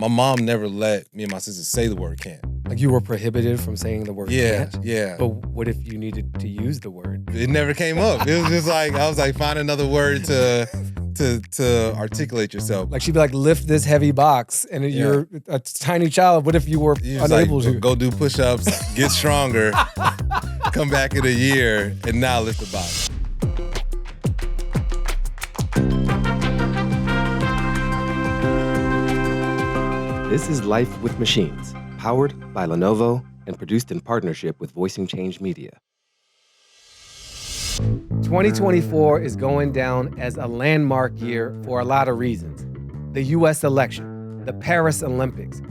My mom never let me and my sister say the word can't. Like you were prohibited from saying the word Yeah, can't? yeah. But what if you needed to use the word? It never came up. It was just like, I was like, find another word to articulate yourself. Like she'd be like, lift this heavy box, and you're a tiny child. What if you were unable to? Go do push-ups, get stronger, come back in a year, and now lift the box. This is Life with Machines, powered by Lenovo and produced in partnership with Voicing Change Media. 2024 is going down as a landmark year for a lot of reasons. The US election, the Paris Olympics,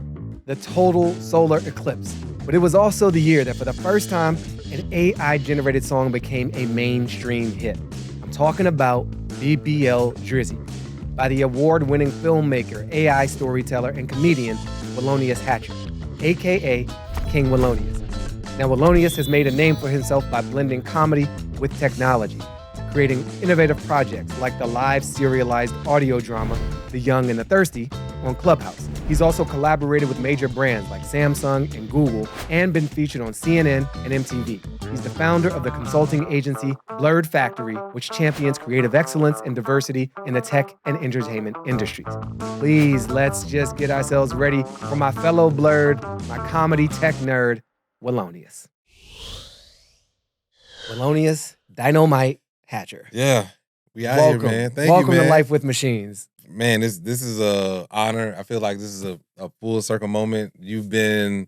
the total solar eclipse. But it was also the year that for the first time, an AI-generated song became a mainstream hit. I'm talking about BBL Drizzy by the award-winning filmmaker, AI storyteller, and comedian Willonius aka King Willonius. Now, Willonius has made a name for himself by blending comedy with technology, creating innovative projects like the live serialized audio drama The Young and the Thirsty on Clubhouse. He's also collaborated with major brands like Samsung and Google and been featured on CNN and MTV. He's the founder of the consulting agency BLAIR Factory, which champions creative excellence and diversity in the tech and entertainment industries. Please, let's just get ourselves ready for my fellow blurred, my comedy tech nerd, Willonius. Willonius, Dynamite Hatcher. Yeah, we out Welcome. here, man. Thank you, Welcome man. to Life with Machines. Man, this is a honor. I feel like this is a full circle moment. You've been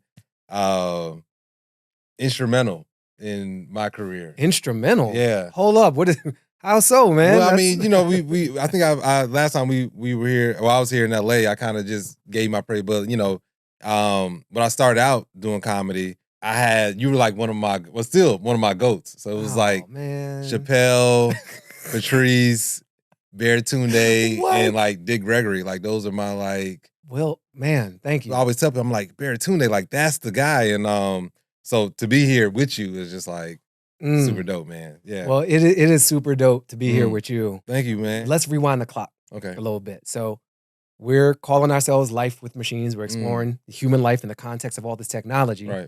instrumental in my career. Instrumental? Yeah. Hold up. How so, man? Well, I mean, you know, we I think I last time we were here, well, I was here in LA, I kind of just gave my praise, but you know, when I started out doing comedy, you were like still one of my goats. So it was man. Chappelle, Patrice, Baratunde, What? and like Dick Gregory. Like those are my Well, man, thank you. I always tell people, I'm like, Baratunde, like that's the guy. And so to be here with you is just like super dope, man. Yeah. Well, it is super dope to be here with you. Thank you, man. Let's rewind the clock a little bit. So we're calling ourselves Life with Machines. We're exploring human life in the context of all this technology. Right.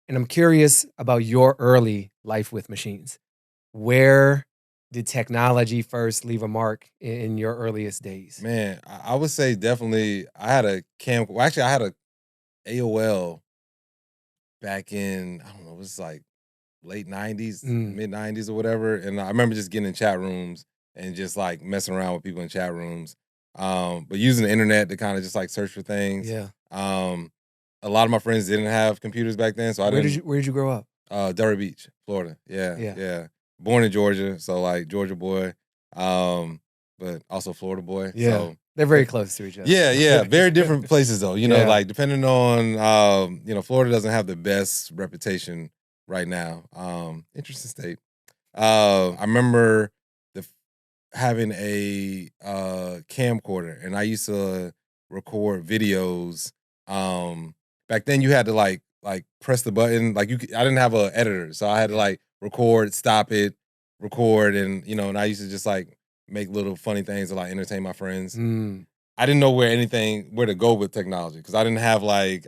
And I'm curious about your early life with machines. Where did technology first leave a mark in your earliest days? Man, I would say definitely I had a AOL back in, I don't know, it was like late 90s, mid 90s or whatever. And I remember just getting in chat rooms and just like messing around with people in chat rooms. But using the internet to kind of just like search for things. Yeah. A lot of my friends didn't have computers back then, so Where did you grow up? Delray Beach, Florida. Yeah. Born in Georgia, so like Georgia boy, but also Florida boy. Yeah. So they're very close to each other. Yeah. Very different places though. You know, Yeah. like depending on Florida doesn't have the best reputation right now. Interesting state. I remember having a camcorder, and I used to record videos. Back then you had to like press the button. Like I didn't have an editor, so I had to like record, stop it, record, and and I used to just like make little funny things to like entertain my friends. I didn't know where to go with technology because I didn't have my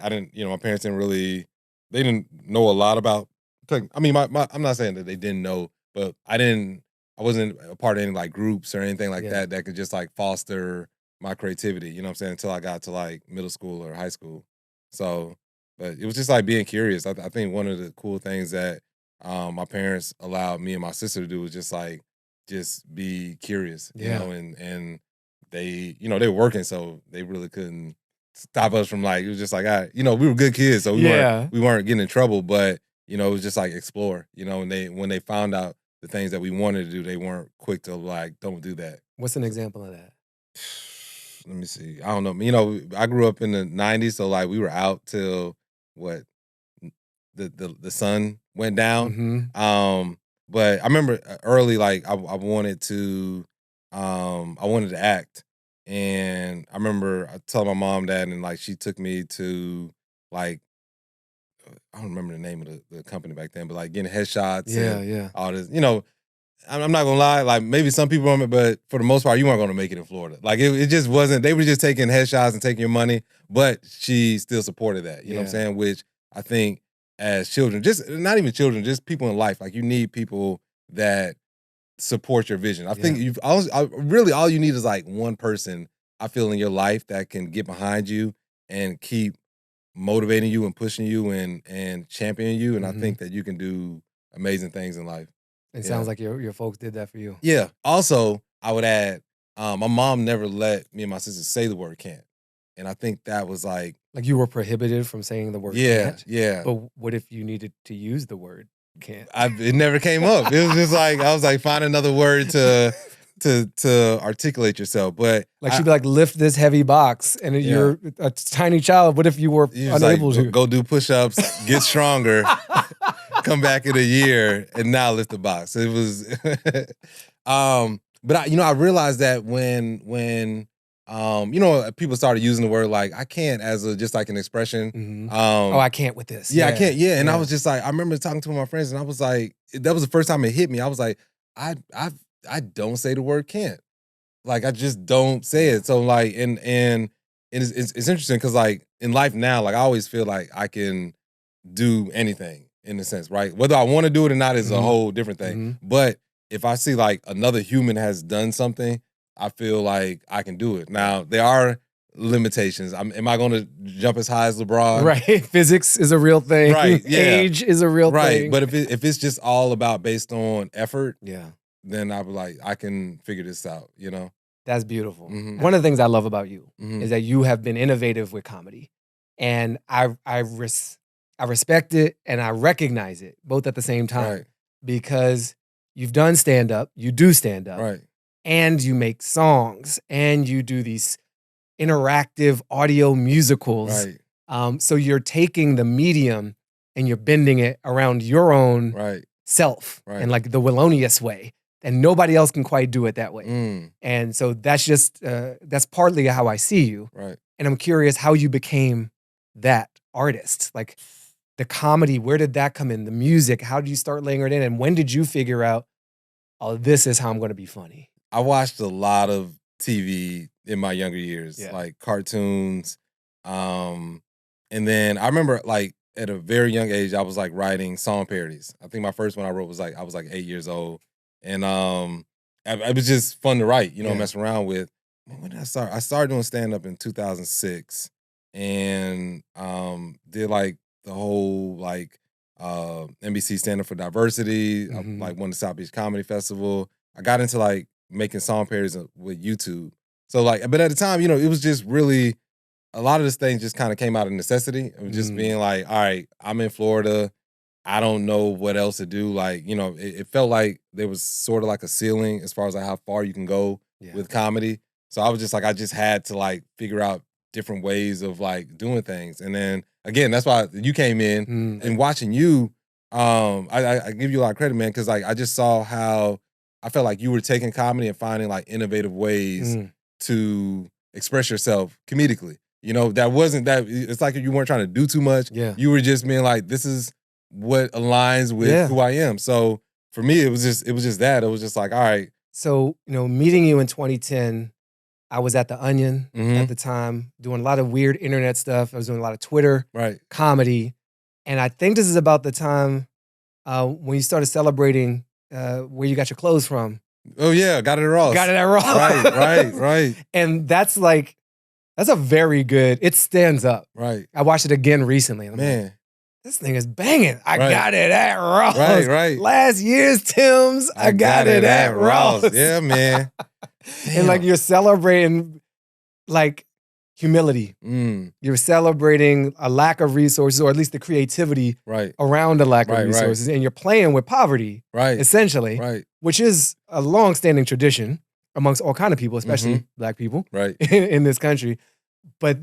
parents they didn't know a lot about tech. I mean, I'm not saying that they didn't know, but I wasn't a part of any like groups or anything like that could just like foster my creativity, you know what I'm saying, until I got to like middle school or high school. So, but it was just like being curious. I think one of the cool things that my parents allowed me and my sister to do was just be curious, you know, and they, they were working, so they really couldn't stop us from like, it was just like, we were good kids, so we weren't getting in trouble, but, it was just like explore, and when they found out the things that we wanted to do, they weren't quick to like, don't do that. What's an example of that? Let me see. I don't know. I grew up in the 90s, so like we were out till what the sun went down. But I remember early, like I wanted to act, and I remember I told my mom that, and like she took me to like, I don't remember the name of the company back then, but like getting headshots, and all this, I'm not gonna lie, like maybe some people on it, but for the most part, you weren't gonna make it in Florida. Like it just wasn't. They were just taking headshots and taking your money, but she still supported that. You know what I'm saying? Which I think as children, just not even children, just people in life, like you need people that support your vision. I think really all you need is like one person I feel in your life that can get behind you and keep motivating you and pushing you and championing you. And I think that you can do amazing things in life. It sounds like your folks did that for you. Yeah. Also, I would add, my mom never let me and my sister say the word can't. And I think that was like you were prohibited from saying the word can't. Yeah. But what if you needed to use the word can't? It never came up. It was just like I was like, find another word to articulate yourself. But she'd be like, lift this heavy box, and you're a tiny child. What if you were unable to go do push-ups, get stronger, come back in a year, and now lift the box? It was, but I realized that when people started using the word like I can't as just like an expression. I can't with this. I can't. Yeah, and I was just like, I remember talking to my friends, and I was like, that was the first time it hit me. I was like, I don't say the word can't. Like I just don't say it. So like, and it's interesting because like in life now, like I always feel like I can do anything in a sense, right? Whether I want to do it or not is a whole different thing. But if I see like another human has done something, I feel like I can do it. Now there are limitations. Am I going to jump as high as LeBron? Right. Physics is a real thing. Right. Yeah. Age is a real thing. Right. But if it's just all about based on effort, yeah, then I'll be like, I can figure this out, That's beautiful. One of the things I love about you is that you have been innovative with comedy. And I respect it and I recognize it both at the same time because you've done stand-up, you do stand-up, right, and you make songs and you do these interactive audio musicals. right. So you're taking the medium and you're bending it around your own self and like the Willonius way. And nobody else can quite do it that way. And so that's just, that's partly how I see you. Right. And I'm curious how you became that artist. Like the comedy, where did that come in? The music, how did you start laying it in? And when did you figure out, oh, this is how I'm going to be funny? I watched a lot of TV in my younger years, like cartoons. And then I remember like at a very young age, I was like writing song parodies. I think my first one I wrote was like, I was like 8 years old. And it was just fun to write, mess around with. When did I start? I started doing stand-up in 2006 and did like the whole like NBC Stand Up for Diversity. I like won the South Beach Comedy Festival. I got into like making song parodies with YouTube. So like, but at the time, it was just really, a lot of this thing just kind of came out of necessity. It was just being like, all right, I'm in Florida. I don't know what else to do. Like, it felt like there was sort of like a ceiling as far as like how far you can go with comedy. So I was just like, I just had to like figure out different ways of like doing things. And then again, that's why you came in and watching you. I give you a lot of credit, man, because like I just saw how I felt like you were taking comedy and finding like innovative ways to express yourself comedically. That wasn't that. It's like you weren't trying to do too much. Yeah. You were just being like, this is what aligns with who I am. So for me, it was just that. It was just like, all right. So, meeting you in 2010, I was at The Onion at the time, doing a lot of weird internet stuff. I was doing a lot of Twitter comedy. And I think this is about the time when you started celebrating where you got your clothes from. Oh yeah, got it at Ross. Got it at Ross. Right. And that's a very good, it stands up. Right. I watched it again recently. And I'm Man. like, this thing is banging. I got it at Ross. Right. Last year's Tim's, I got it at Ross. Yeah, man. And like you're celebrating like humility. You're celebrating a lack of resources, or at least the creativity around the lack of resources. And you're playing with poverty, essentially, which is a long-standing tradition amongst all kind of people, especially Black people in this country. But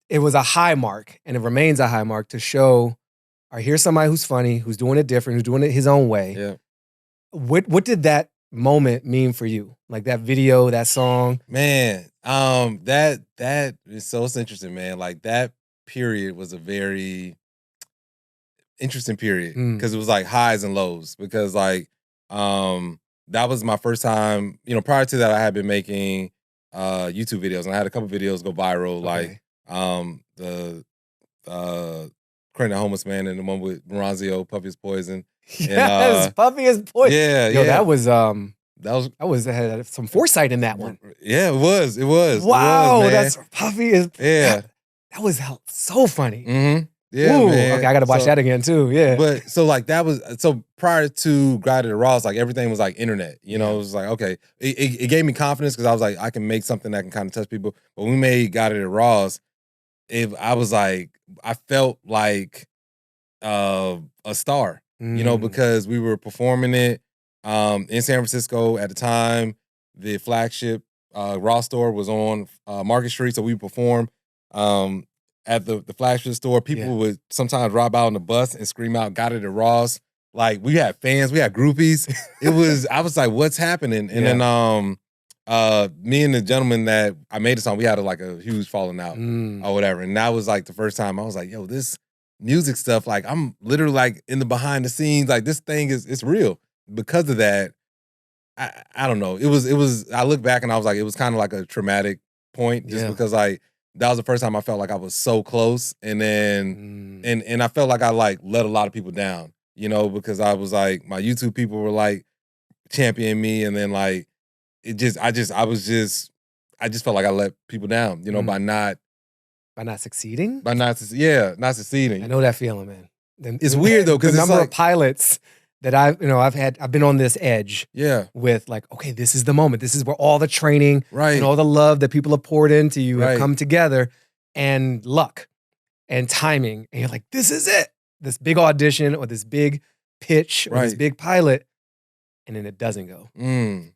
it was a high mark, and it remains a high mark to show, all right, here's somebody who's funny, who's doing it different, who's doing it his own way. Yeah. What did that moment mean for you? Like that video, that song? Man, that is so interesting, man. Like that period was a very, interesting period because it was like highs and lows because like that was my first time. You know, prior to that, I had been making YouTube videos, and I had a couple videos go viral, like the Creating a Homeless Man and the one with Maranzio, Puffy is Poison. Yes, Puffy is Poison. Yeah, Yo, yeah. that was had some foresight in that one. Yeah, it was. Wow, man. that's Puffy is. Yeah, that was so funny. Mm-hmm. Yeah, Ooh, man. okay, I got to watch that again too. Yeah, but so like that was so prior to Guided to Ross, like everything was like internet. You know, it was like okay, it gave me confidence because I was like I can make something that can kind of touch people. But when we made Guided to Ross, I was like I felt like a star. You know, because we were performing it in San Francisco at the time. The flagship Ross store was on Market Street, so we performed at the flagship store. People would sometimes drop out on the bus and scream out, "Got it at Ross." Like we had fans, we had groupies. I was like, what's happening? And then me and the gentleman that I made this on, we had like a huge falling out or whatever. And that was like the first time I was like, yo, this music stuff, like I'm literally like in the behind the scenes, like this thing it's real. Because of that, I don't know. It was I look back and I was like, it was kind of like a traumatic point just because like that was the first time I felt like I was so close. And then and I felt like I like let a lot of people down, you know, because I was like my YouTube people were like championing me, and then like I just felt like I let people down, you know, by not succeeding? Not succeeding. I know that feeling, man. It's weird though, because the it's number like, of pilots that I've been on this edge. With like, okay, this is the moment. This is where all the training and all the love that people have poured into you have come together, and luck and timing. And you're like, this is it. This big audition or this big pitch or this big pilot, and then it doesn't go. And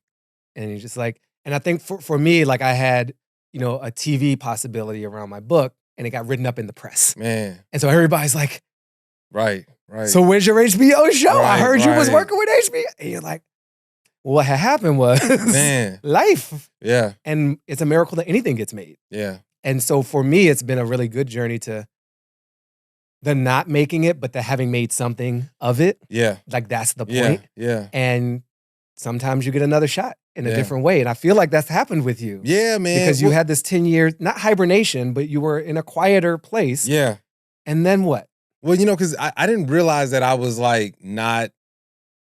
you're just like, and I think for me, like I had, you know, a TV possibility around my book, and it got written up in the press. Man. And so everybody's like, right. So where's your HBO show? I heard you was working with HBO. And you're like, well, what had happened was life. Yeah. And it's a miracle that anything gets made. Yeah. And so for me, it's been a really good journey to the not making it, but the having made something of it. Yeah. Like that's the point. Yeah. And sometimes you get another shot in a different way. And I feel like that's happened with you. Yeah, man. Because you had this 10 years, not hibernation, but you were in a quieter place. Yeah. And then what? Well, you know, because I didn't realize that I was like not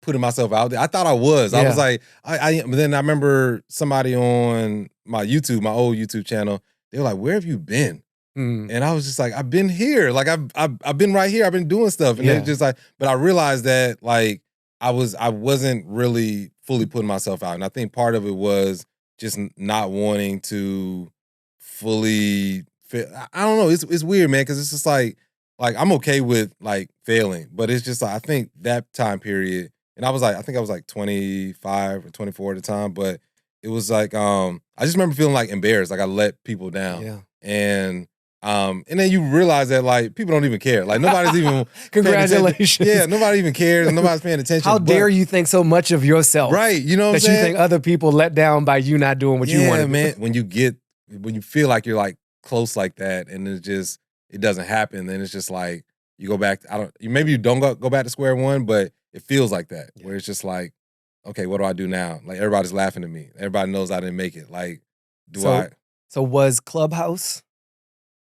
putting myself out there. I thought I was. I was like, but then I remember somebody on my YouTube, my old YouTube channel, they were like, where have you been? And I was just like, I've been here. Like I've been right here. I've been doing stuff. And it's just like, but I realized that like I wasn't really fully putting myself out. And I think part of it was just not wanting to fully fit. I don't know. It's weird, man, because it's just like I'm okay with like failing, but it's just like I think that time period, and I think I was like 25 or 24 at the time, but it was like I just remember feeling like embarrassed, like I let people down. Yeah. And then you realize that like people don't even care. Like nobody's even congratulations. Yeah, nobody even cares and nobody's paying attention. How dare you think so much of yourself? Right. You know what I'm that saying? You think other people let down by you not doing what you want to man. do. When you feel like you're like close like that and it doesn't happen, then it's just like you go back. Maybe you don't go back to square one, but it feels like that where it's just like, okay, what do I do now? Like everybody's laughing at me. Everybody knows I didn't make it. Like, So was Clubhouse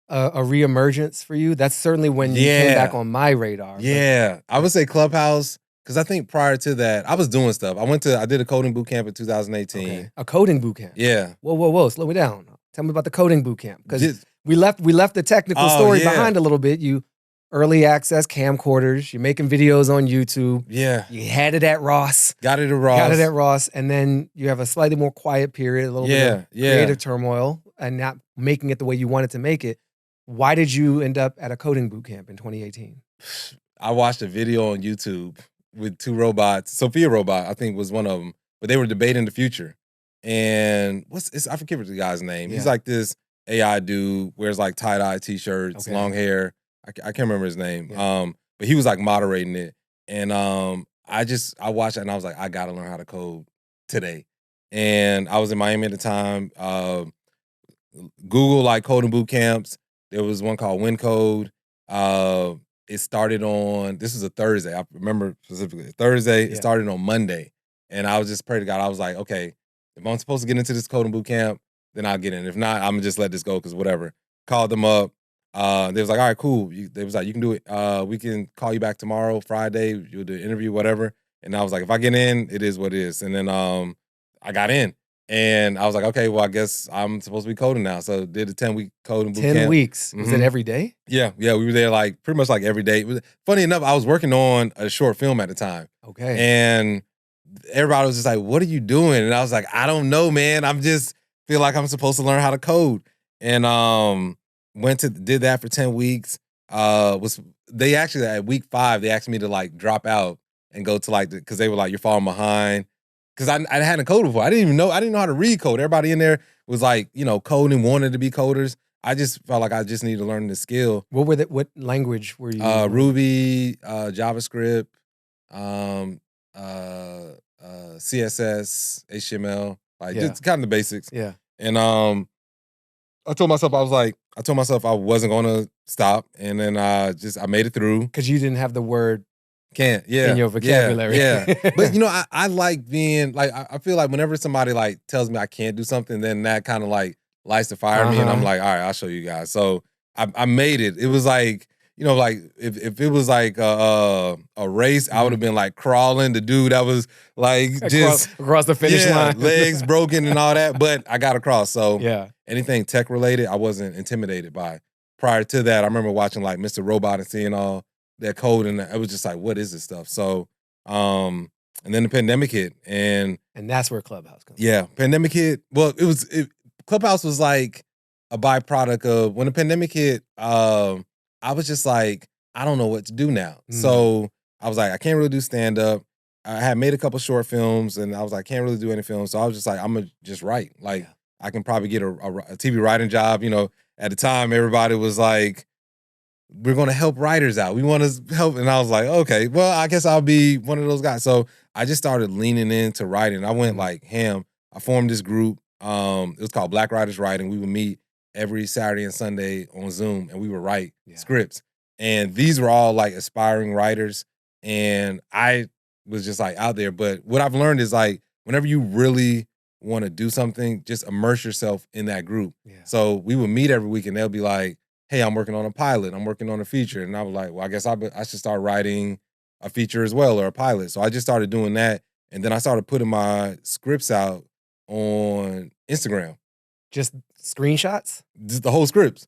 a reemergence for you? That's certainly when you came back on my radar. Yeah, I would say Clubhouse because I think prior to that I was doing stuff. I did a coding boot camp in 2018. Okay. A coding boot camp. Yeah. Whoa, slow me down. Tell me about the coding boot camp because we left the technical story behind a little bit. You early access camcorders. You're making videos on YouTube. Yeah. You had it at Ross. Got it at Ross. And then you have a slightly more quiet period, a little bit of creative turmoil and not making it the way you wanted to make it. Why did you end up at a coding boot camp in 2018? I watched a video on YouTube with two robots. Sophia Robot, I think, was one of them. But they were debating the future. And I forget what the guy's name. He's like this AI dude, wears like tie-dye t-shirts, long hair. I can't remember his name. Yeah. But he was like moderating it. And I watched it and I was like, I gotta learn how to code today. And I was in Miami at the time. Google like coding boot camps. There was one called WinCode. it started on, this was a Thursday. I remember specifically Thursday. Yeah. It started on Monday. And I was just praying to God. I was like, okay, if I'm supposed to get into this coding boot camp, then I'll get in. If not, I'm gonna just let this go because whatever. Called them up. They was like, all right, cool. They was like, you can do it. We can call you back tomorrow, Friday. You'll do an interview, whatever. And I was like, if I get in, it is what it is. And then I got in. And I was like, okay, well, I guess I'm supposed to be coding now. So did a 10-week coding boot 10 camp. weeks. Was it every day? Yeah, we were there like pretty much like every day. Funny enough, I was working on a short film at the time. Okay. And everybody was just like, what are you doing? And I was like, I don't know, man. I'm just feel like I'm supposed to learn how to code. And did that for 10 weeks. They actually at week 5, they asked me to like drop out and go to like because they were like, you're falling behind. Because I hadn't coded before. I didn't know how to read code. Everybody in there was like, coding, wanted to be coders. I just felt like I just needed to learn the skill. What language were you? Ruby, JavaScript, CSS, HTML, like just kind of the basics. Yeah. And I told myself I wasn't gonna stop, and then I made it through. Because you didn't have the word in your vocabulary. Yeah. But I like being like, I feel like whenever somebody like tells me I can't do something, then that kind of like lights the fire in me, and I'm like, all right, I'll show you guys. So I made it. It was like, like if it was like a race, I would have been like crawling. The dude that was like just across the finish line, legs broken and all that, but I got across. So yeah, anything tech related, I wasn't intimidated by. Prior to that, I remember watching like Mr. Robot and seeing all that code, and it was just like, what is this stuff? So, and then the pandemic hit, and that's where Clubhouse comes. Yeah, pandemic hit. Well, Clubhouse was like a byproduct of when the pandemic hit. I was just like, I don't know what to do now. So I was like, I can't really do stand up. I had made a couple short films, and I was like, can't really do any films. So I was just like, I'm gonna just write. Like, I can probably get a TV writing job. At the time, everybody was like, we're going to help writers out. We want to help. And I was like, okay, well, I guess I'll be one of those guys. So I just started leaning into writing. I went like ham. I formed this group. It was called Black Writers Writing. We would meet every Saturday and Sunday on Zoom, and we would write scripts. And these were all like aspiring writers. And I was just like out there. But what I've learned is like, whenever you really want to do something, just immerse yourself in that group. Yeah. So we would meet every week, and they'll be like, hey, I'm working on a pilot. I'm working on a feature. And I was like, well, I guess I should start writing a feature as well, or a pilot. So I just started doing that. And then I started putting my scripts out on Instagram. Just screenshots? Just the whole scripts.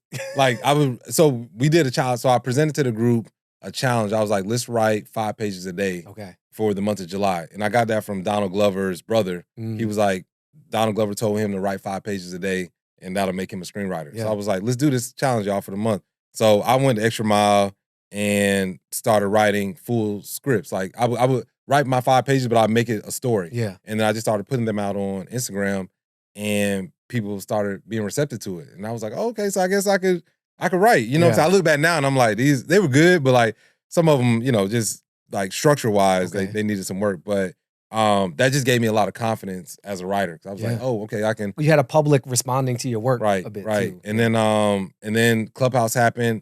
So we did a challenge. So I presented to the group a challenge. I was like, let's write 5 pages a day for the month of July. And I got that from Donald Glover's brother. He was like, Donald Glover told him to write 5 pages a day, and that'll make him a screenwriter. Yeah. So I was like, let's do this challenge, y'all, for the month. So I went the extra mile and started writing full scripts. Like I would write my 5 pages, but I'd make it a story. Yeah. And then I just started putting them out on Instagram, and people started being receptive to it. And I was like, oh, okay, so I guess I could write. So I look back now and I'm like, they were good, but like some of them, just like structure-wise, they needed some work. But that just gave me a lot of confidence as a writer. I was like, oh, okay, I can. You had a public responding to your work a bit too. And then Clubhouse happened.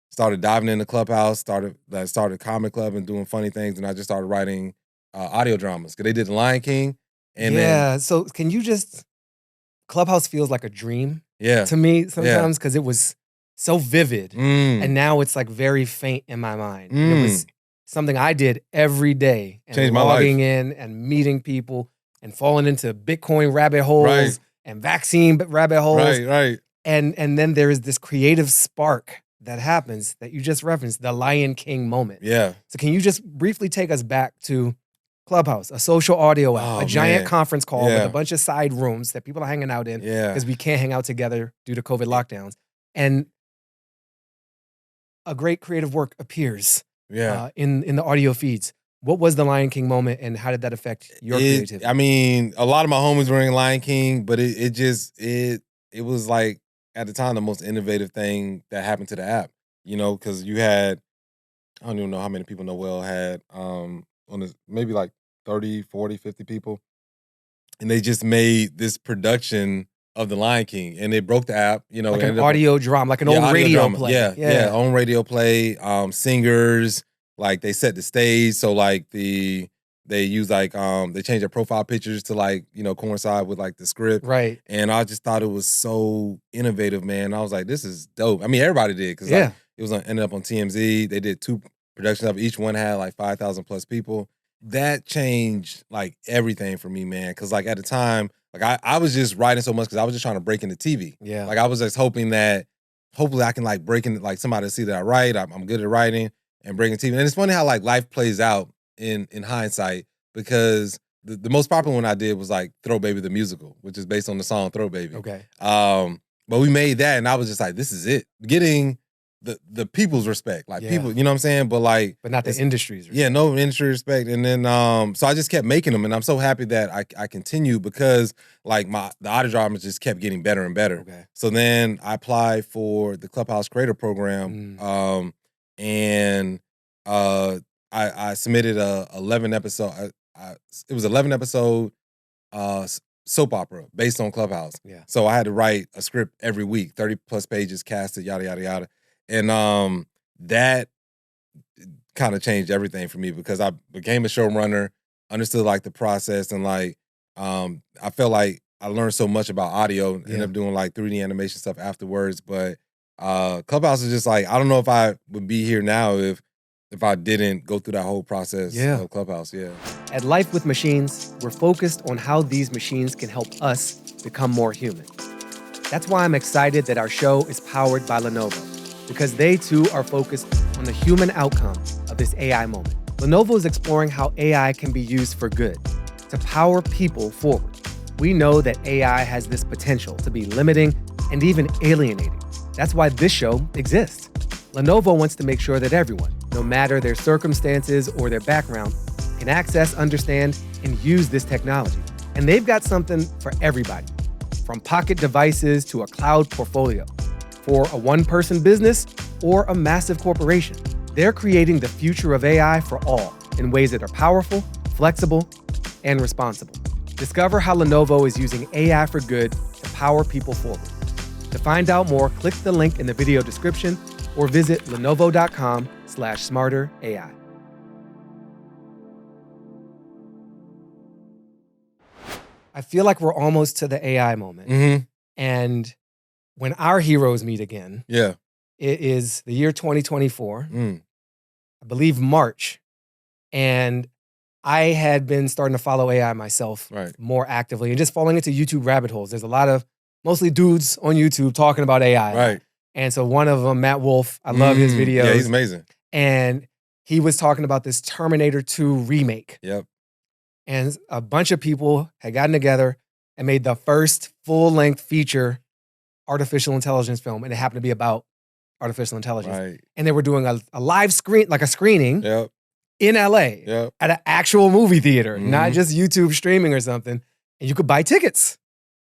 Started diving into Clubhouse. Started Comic Club and doing funny things. And I just started writing audio dramas because they did The Lion King. And so can you just? Clubhouse feels like a dream. Yeah. To me sometimes because it was so vivid, and now it's like very faint in my mind. It was something I did every day, and changed my life. Logging in and meeting people and falling into Bitcoin rabbit holes and vaccine rabbit holes. Right. And then there is this creative spark that happens that you just referenced, the Lion King moment. Yeah. So can you just briefly take us back to Clubhouse, a social audio app, a giant conference call with a bunch of side rooms that people are hanging out in because we can't hang out together due to COVID lockdowns. And a great creative work appears in the audio feeds. What was the Lion King moment, and how did that affect your creativity? I mean, a lot of my homies were in Lion King, but it was like at the time the most innovative thing that happened to the app. Because you had, I don't even know how many people Noel had on this, maybe like 30, 40, 50 people. And they just made this production of the Lion King, and it broke the app. You know, Like it an ended up- audio drama, like an yeah, old audio radio drama. play. Yeah, on radio play. Singers, like they set the stage, so like they use like they change their profile pictures to like, you know, coincide with like the script. Right. And I just thought it was so innovative, man. I was like, this is dope. I mean, everybody did, because like it was ended up on TMZ. They did 2 productions of it. Each one had like 5,000 plus people. That changed like everything for me, man. Cause like at the time, like I was just writing so much because I was just trying to break into TV. Yeah. Like I was just hoping that hopefully I can like break into, like somebody to see that I write. I'm good at writing and breaking TV. And it's funny how like life plays out in hindsight, because the most popular one I did was like Throw Baby the musical, which is based on the song Throw Baby. Okay. But we made that, and I was just like, this is it. Getting the people's respect. Like people, you know what I'm saying? But like, but not the industry's respect. Yeah, no industry respect. And then so I just kept making them, and I'm so happy that I continued, because like the audio dramas just kept getting better and better. Okay. So then I applied for the Clubhouse Creator Program, and I submitted a 11 episode. It was 11 episode soap opera based on Clubhouse. Yeah. So I had to write a script every week, 30 plus pages, casted, yada yada yada, and that kind of changed everything for me, because I became a showrunner, understood like the process, and like I felt like I learned so much about audio. Ended up doing like 3D animation stuff afterwards, but Clubhouse is just like, I don't know if I would be here now if I didn't go through that whole process of Clubhouse. Yeah. At Life with Machines, we're focused on how these machines can help us become more human. That's why I'm excited that our show is powered by Lenovo, because they too are focused on the human outcome of this AI moment. Lenovo is exploring how AI can be used for good, to power people forward. We know that AI has this potential to be limiting and even alienating. That's why this show exists. Lenovo wants to make sure that everyone, no matter their circumstances or their background, can access, understand, and use this technology. And they've got something for everybody, from pocket devices to a cloud portfolio. For a one-person business or a massive corporation, they're creating the future of AI for all in ways that are powerful, flexible, and responsible. Discover how Lenovo is using AI for good to power people forward. To find out more, click the link in the video description or visit lenovo.com/smarterAI. I feel like we're almost to the AI moment. And when our heroes meet again, it is the year 2024, I believe March. And I had been starting to follow AI myself more actively and just falling into YouTube rabbit holes. There's a lot of mostly dudes on YouTube talking about AI. Right. And so one of them, Matt Wolf, I love his videos. Yeah, he's amazing. And he was talking about this Terminator 2 remake. Yep. And a bunch of people had gotten together and made the first full-length feature artificial intelligence film. And it happened to be about artificial intelligence. Right. And they were doing a live screen, like a screening in LA at an actual movie theater, not just YouTube streaming or something. And you could buy tickets.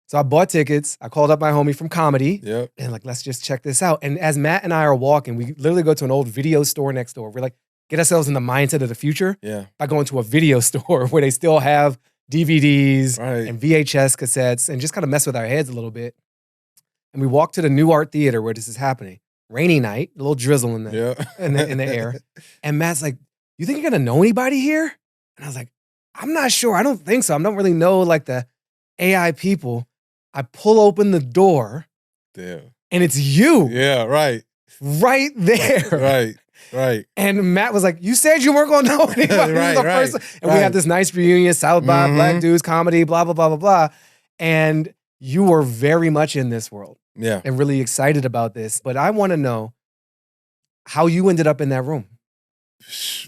So I bought tickets. I called up my homie from comedy and like, let's just check this out. And as Matt and I are walking, we literally go to an old video store next door. We're like, get ourselves in the mindset of the future by going to a video store where they still have DVDs and VHS cassettes and just kind of mess with our heads a little bit. And we walk to the New Art Theater where this is happening. Rainy night, a little drizzle in the, in the air. And Matt's like, you think you're gonna know anybody here? And I was like, I'm not sure. I don't think so. I don't really know like the AI people. I pull open the door and it's you. Yeah, right. Right there. Right. And Matt was like, you said you weren't gonna know anybody. And we had this nice reunion, South by Black Dudes, comedy, blah, blah, blah, blah, blah. And you were very much in this world. Yeah. And really excited about this. But I wanna know how you ended up in that room.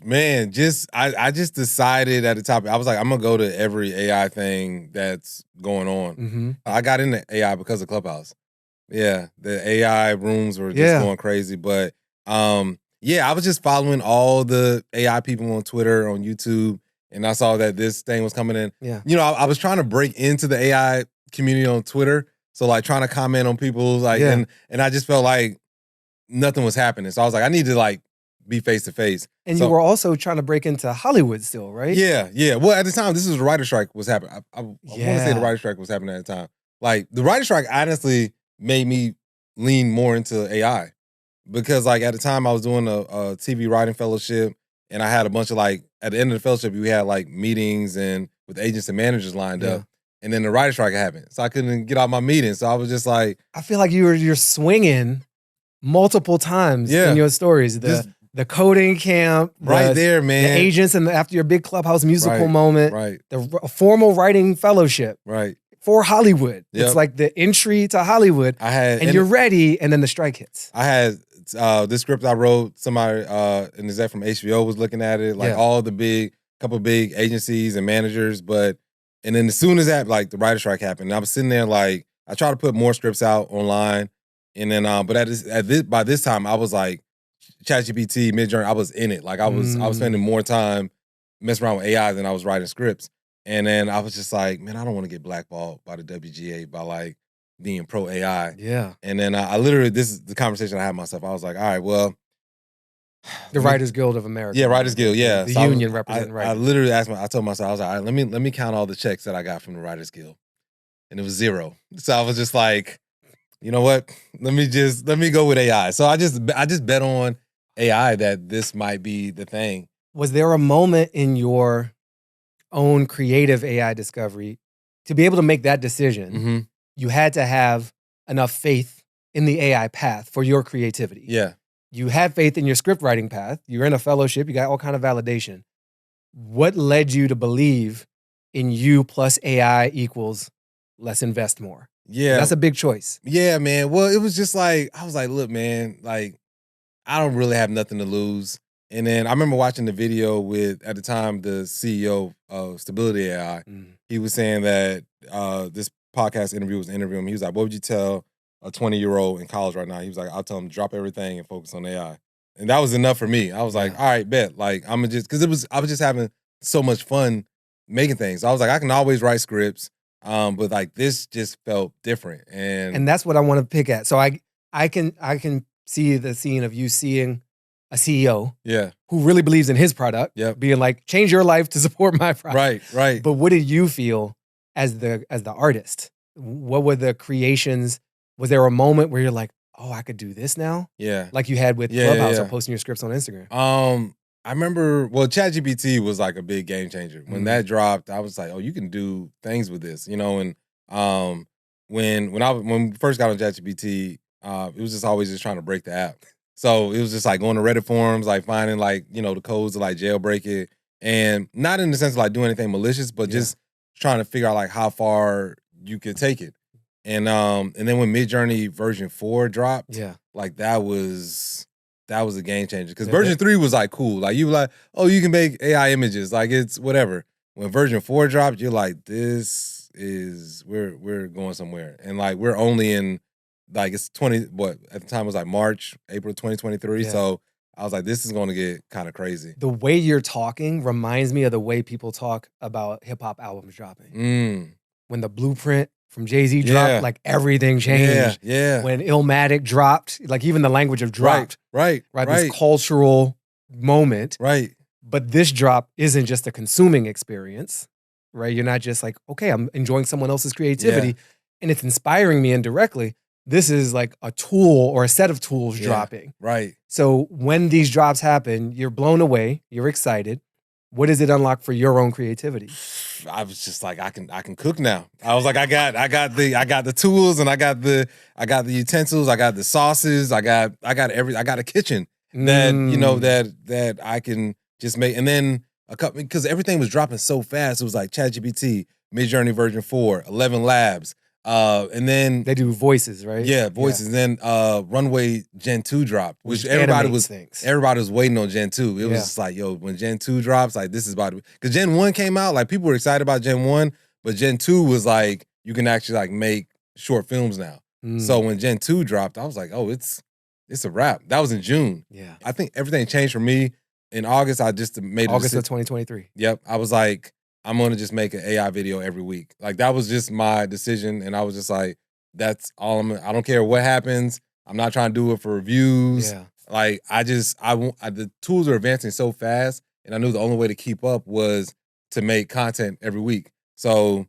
Man, I just decided at the top, I was like, I'm gonna go to every AI thing that's going on. I got into AI because of Clubhouse. Yeah, the AI rooms were just going crazy. But yeah, I was just following all the AI people on Twitter, on YouTube, and I saw that this thing was coming in. Yeah. You know, I was trying to break into the AI community on Twitter. So like trying to comment on people's like, and I just felt like nothing was happening. So I was like, I need to like be face to face. And you were also trying to break into Hollywood still, right? Yeah. Well, at the time, this was the writer strike was happening. I want to say the writer strike was happening at the time. Like the writer strike honestly made me lean more into AI because like at the time I was doing a TV writing fellowship and I had a bunch of like at the end of the fellowship we had like meetings and with agents and managers lined up, and then the writer strike happened, so I couldn't get out my meeting. So I was just like, I feel like you're swinging multiple times in your stories. The coding camp, right there, man. The agents, and after your big clubhouse musical Right, moment, right. The formal writing fellowship, Right. for Hollywood. Yep. It's like the entry to Hollywood. And you're ready, and then the strike hits. I had this script I wrote. Somebody, an exec from HBO was looking at it. Like all the couple big agencies and managers, and then as soon as that, like the writer strike happened, and I was sitting there like I tried to put more scripts out online, and then but by this time I was like ChatGPT, Midjourney, I was in it. Like I was spending more time messing around with AI than I was writing scripts. And then I was just like, man, I don't want to get blackballed by the WGA by like being pro AI. Yeah. And then I literally, this is the conversation I had with myself. I was like, all right, well, the Writers Guild of America. Yeah, Writers Guild. Yeah, the union representing writers. I literally I told myself, I was like, all right, let me count all the checks that I got from the Writers Guild, and it was 0. So I was just like, you know what? Let me go with AI. So I just bet on AI that this might be the thing. Was there a moment in your own creative AI discovery to be able to make that decision? You had to have enough faith in the AI path for your creativity. Yeah. You had faith in your script writing path. You're in a fellowship. You got all kind of validation. What led you to believe in you plus AI equals let's invest more? Yeah. That's a big choice. Yeah, man. Well, it was just like, I was like, look, man, like, I don't really have nothing to lose. And then I remember watching the video with, at the time, the CEO of Stability AI. He was saying that this podcast interview was interviewing him. He was like, what would you tell a 20-year-old in college right now? He was like, I'll tell him drop everything and focus on AI. And that was enough for me. I was like, all right, bet. Like, I'm gonna just, because I was just having so much fun making things. I was like, I can always write scripts, but like this just felt different. And that's what I want to pick at. So I can see the scene of you seeing a CEO who really believes in his product, being like, change your life to support my product. Right. But what did you feel as the artist? What were the creations? Was there a moment where you're like, oh, I could do this now? Yeah. Like you had with Clubhouse or posting your scripts on Instagram. I remember, well, ChatGPT was like a big game changer. When that dropped, I was like, oh, you can do things with this, you know? And when we first got on ChatGPT, it was just always just trying to break the app. So it was just like going to Reddit forums, like finding like, you know, the codes to like jailbreak it. And not in the sense of like doing anything malicious, but just trying to figure out like how far you could take it. And then when Midjourney version 4 dropped, like that was a game changer. Because version 3 was like cool. Like you were like, oh, you can make AI images. Like it's whatever. When version 4 dropped, you're like, we're going somewhere. And like we're only in like it's at the time it was like March, April 2023. So I was like, this is gonna get kind of crazy. The way you're talking reminds me of the way people talk about hip hop albums dropping. When the Blueprint from Jay-Z dropped, like everything changed. Yeah. When Illmatic dropped, like even the language of dropped. Right. This cultural moment. Right. But this drop isn't just a consuming experience, right? You're not just like, okay, I'm enjoying someone else's creativity and it's inspiring me indirectly. This is like a tool or a set of tools dropping. Right. So when these drops happen, you're blown away, you're excited. What does it unlock for your own creativity? I was just like, I can cook now. I was like, I got the tools and I got the utensils, I got the sauces, I got a kitchen that, you know, that I can just make. And then because everything was dropping so fast, it was like ChatGPT, Midjourney version 4, 11 Labs. And then they do voices, right? Yeah, voices. And then Runway Gen 2 dropped, which everybody was waiting on Gen 2. It was just like, yo, when Gen 2 drops, like this is about to be, because Gen 1 came out, like people were excited about Gen 1, but Gen 2 was like, you can actually like make short films now. So when Gen 2 dropped, I was like, oh, it's a wrap. That was in June. Yeah. I think everything changed for me. In August, I just made August of 2023. Yep. I was like, I'm gonna just make an AI video every week. Like that was just my decision, and I was just like, that's all I don't care what happens. I'm not trying to do it for reviews. Yeah. Like the tools are advancing so fast, and I knew the only way to keep up was to make content every week. So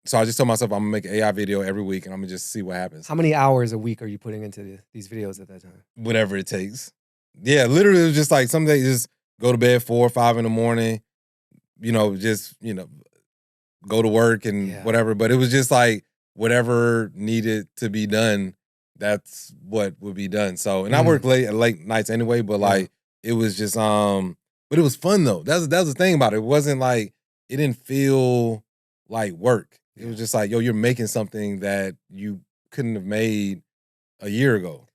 So I just told myself I'm gonna make an AI video every week and I'm gonna just see what happens. How many hours a week are you putting into these videos at that time? Whatever it takes. Yeah, literally it was just like some days just go to bed 4 or 5 in the morning, just, go to work and whatever. But it was just like whatever needed to be done, that's what would be done. So, and I work late nights anyway, but like it was just but it was fun though. That was the thing about it. It wasn't like, it didn't feel like work. It was just like, yo, you're making something that you couldn't have made a year ago.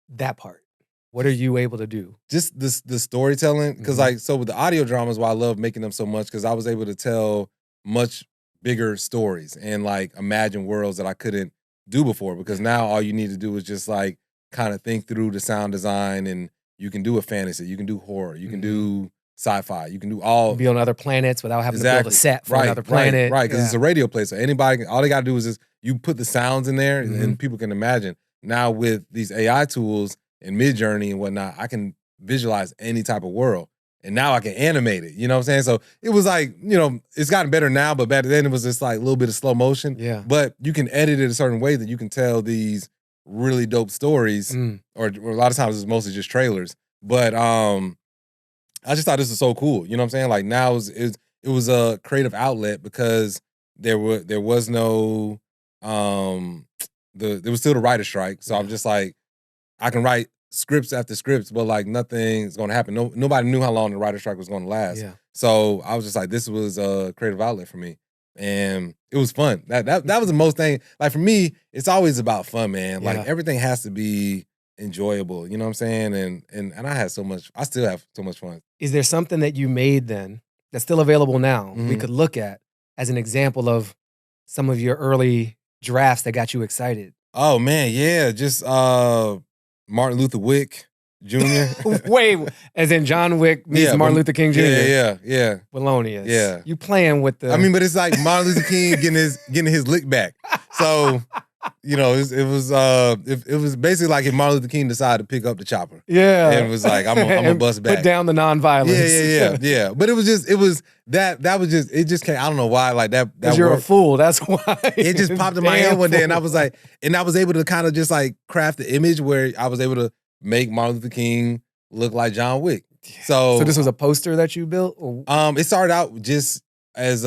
That part. What are you able to do? Just the storytelling. Because so with the audio dramas, why I love making them so much, because I was able to tell much bigger stories and like imagine worlds that I couldn't do before. Because now all you need to do is just like kind of think through the sound design, and you can do a fantasy, you can do horror, you can do sci-fi, you can do all. Be on other planets without having to build a set for another planet. Right, because it's a radio play. So anybody, all they got to do is just, you put the sounds in there and people can imagine. Now with these AI tools and Midjourney and whatnot, I can visualize any type of world. And now I can animate it. You know what I'm saying? So it was like, it's gotten better now, but back then it was just like a little bit of slow motion. Yeah. But you can edit it a certain way that you can tell these really dope stories, or a lot of times it's mostly just trailers. But I just thought this was so cool. You know what I'm saying? Like now it was a creative outlet, because there was no there was still the writer strike. So I'm just like, I can write scripts after scripts, but like nothing's gonna happen. Nobody knew how long the writer strike was gonna last. Yeah. So I was just like, this was a creative outlet for me. And it was fun. That was the most thing. Like for me, it's always about fun, man. Like everything has to be enjoyable. You know what I'm saying? And I still have so much fun. Is there something that you made then that's still available now we could look at as an example of some of your early drafts that got you excited? Oh man, yeah. Just Martin Luther Wick Jr. Wait, as in John Wick meets Martin Luther King Jr. Yeah. Willonius. Yeah. You playing with the... I mean, but it's like Martin Luther King getting his lick back. So, it was basically like if Martin Luther King decided to pick up the chopper. Yeah. And it was like, I'm gonna bust back. Put down the nonviolence. Yeah. But it was just it just came, I don't know why, like that. Because you're a fool, that's why. It just popped in my head one day, and I was like, and I was able to kind of just like craft the image where I was able to make Martin Luther King look like John Wick. So this was a poster that you built? Or? It started out just as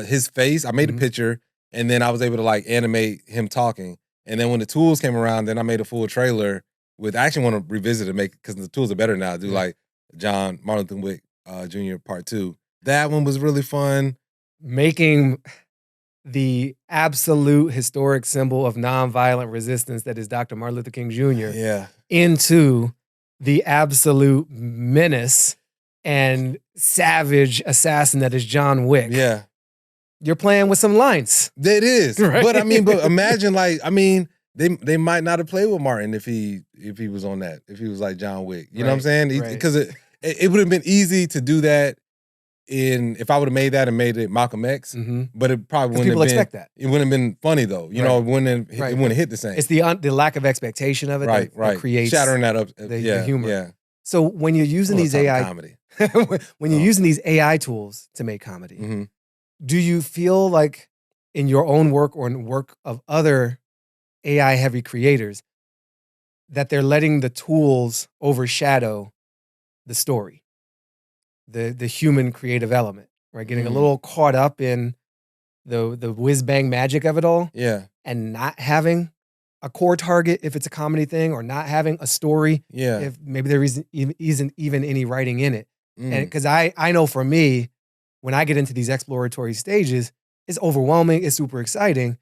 his face. I made a picture, and then I was able to like animate him talking. And then when the tools came around, then I made a full trailer with. I actually want to revisit it, because the tools are better now. Do like Martin Luther Wick Jr. Part 2. That one was really fun. Making the absolute historic symbol of nonviolent resistance that is Dr. Martin Luther King Jr. Into the absolute menace and savage assassin that is John Wick. Yeah. You're playing with some lines. It is. Right? But imagine they might not have played with Martin if he was on that, if he was like John Wick. You know what I'm saying? Because it would have been easy to do that if I would have made that and made it Malcolm X, but it probably wouldn't have been. Expect that. It wouldn't have been funny though. You know, it wouldn't hit the same. It's the lack of expectation of it that creates shattering that up. The humor. Yeah. So when you're using these AI comedy, when you're using these AI tools to make comedy, do you feel like in your own work or in work of other AI heavy creators that they're letting the tools overshadow the story? The human creative element, right? Getting a little caught up in the whiz bang magic of it all. Yeah. And not having a core target if it's a comedy thing, or not having a story if maybe there isn't even any writing in it. And because I know for me, when I get into these exploratory stages, it's overwhelming, it's super exciting.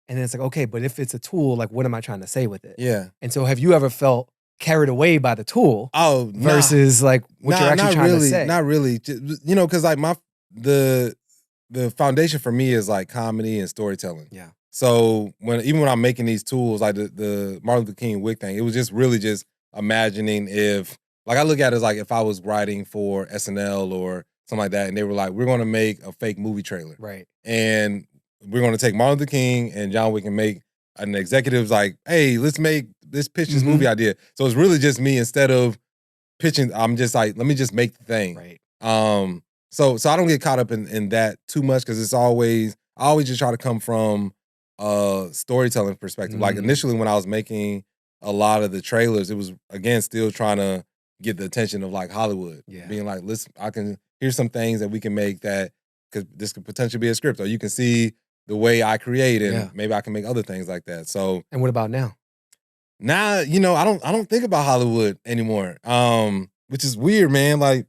And then it's like, okay, but if it's a tool, like what am I trying to say with it? Yeah. And so have you ever felt carried away by the tool versus like what you're actually trying to say? Not really. Because like the foundation for me is like comedy and storytelling. Yeah. So even when I'm making these tools, like the Martin Luther King Wick thing, it was just really just imagining if, like I look at it as like if I was writing for SNL or something like that, and they were like, we're going to make a fake movie trailer. Right. And we're going to take Martin Luther King and John Wick and make an executive's like, hey, let's pitch this movie idea. So it's really just me, instead of pitching, I'm just like, let me just make the thing. Right. So I don't get caught up in that too much, because it's always, I always just try to come from a storytelling perspective. Like initially when I was making a lot of the trailers, it was again still trying to get the attention of like Hollywood. Yeah. Being like, listen, here's some things that we can make that this could potentially be a script, or you can see the way I create and maybe I can make other things like that. So and what about now? Now, I don't think about Hollywood anymore. Which is weird, man. Like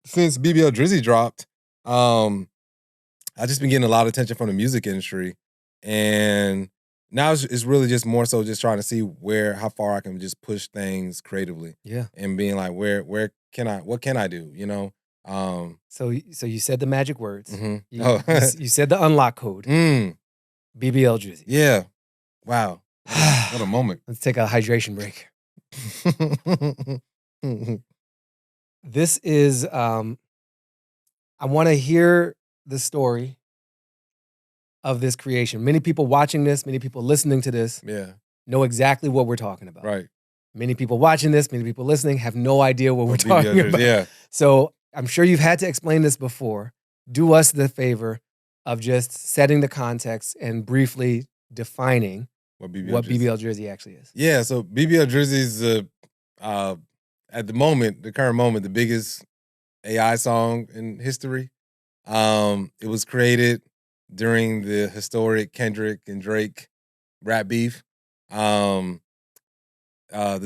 since BBL Drizzy dropped, I just been getting a lot of attention from the music industry. And now it's really just more so just trying to see how far I can just push things creatively. Yeah. And being like, what can I do? So you said the magic words. Mm-hmm. You said the unlock code. BBL Drizzy. Yeah. Wow. What a moment. Let's take a hydration break. This is I want to hear the story of this creation. Many people watching this, many people listening to this know exactly what we're talking about. Right. Many people watching this, many people listening have no idea what we're talking about. Yeah. So I'm sure you've had to explain this before. Do us the favor of just setting the context and briefly defining what BBL Drizzy actually is. Yeah, so BBL Drizzy is at the current moment, the biggest AI song in history. It was created during the historic Kendrick and Drake rap beef. The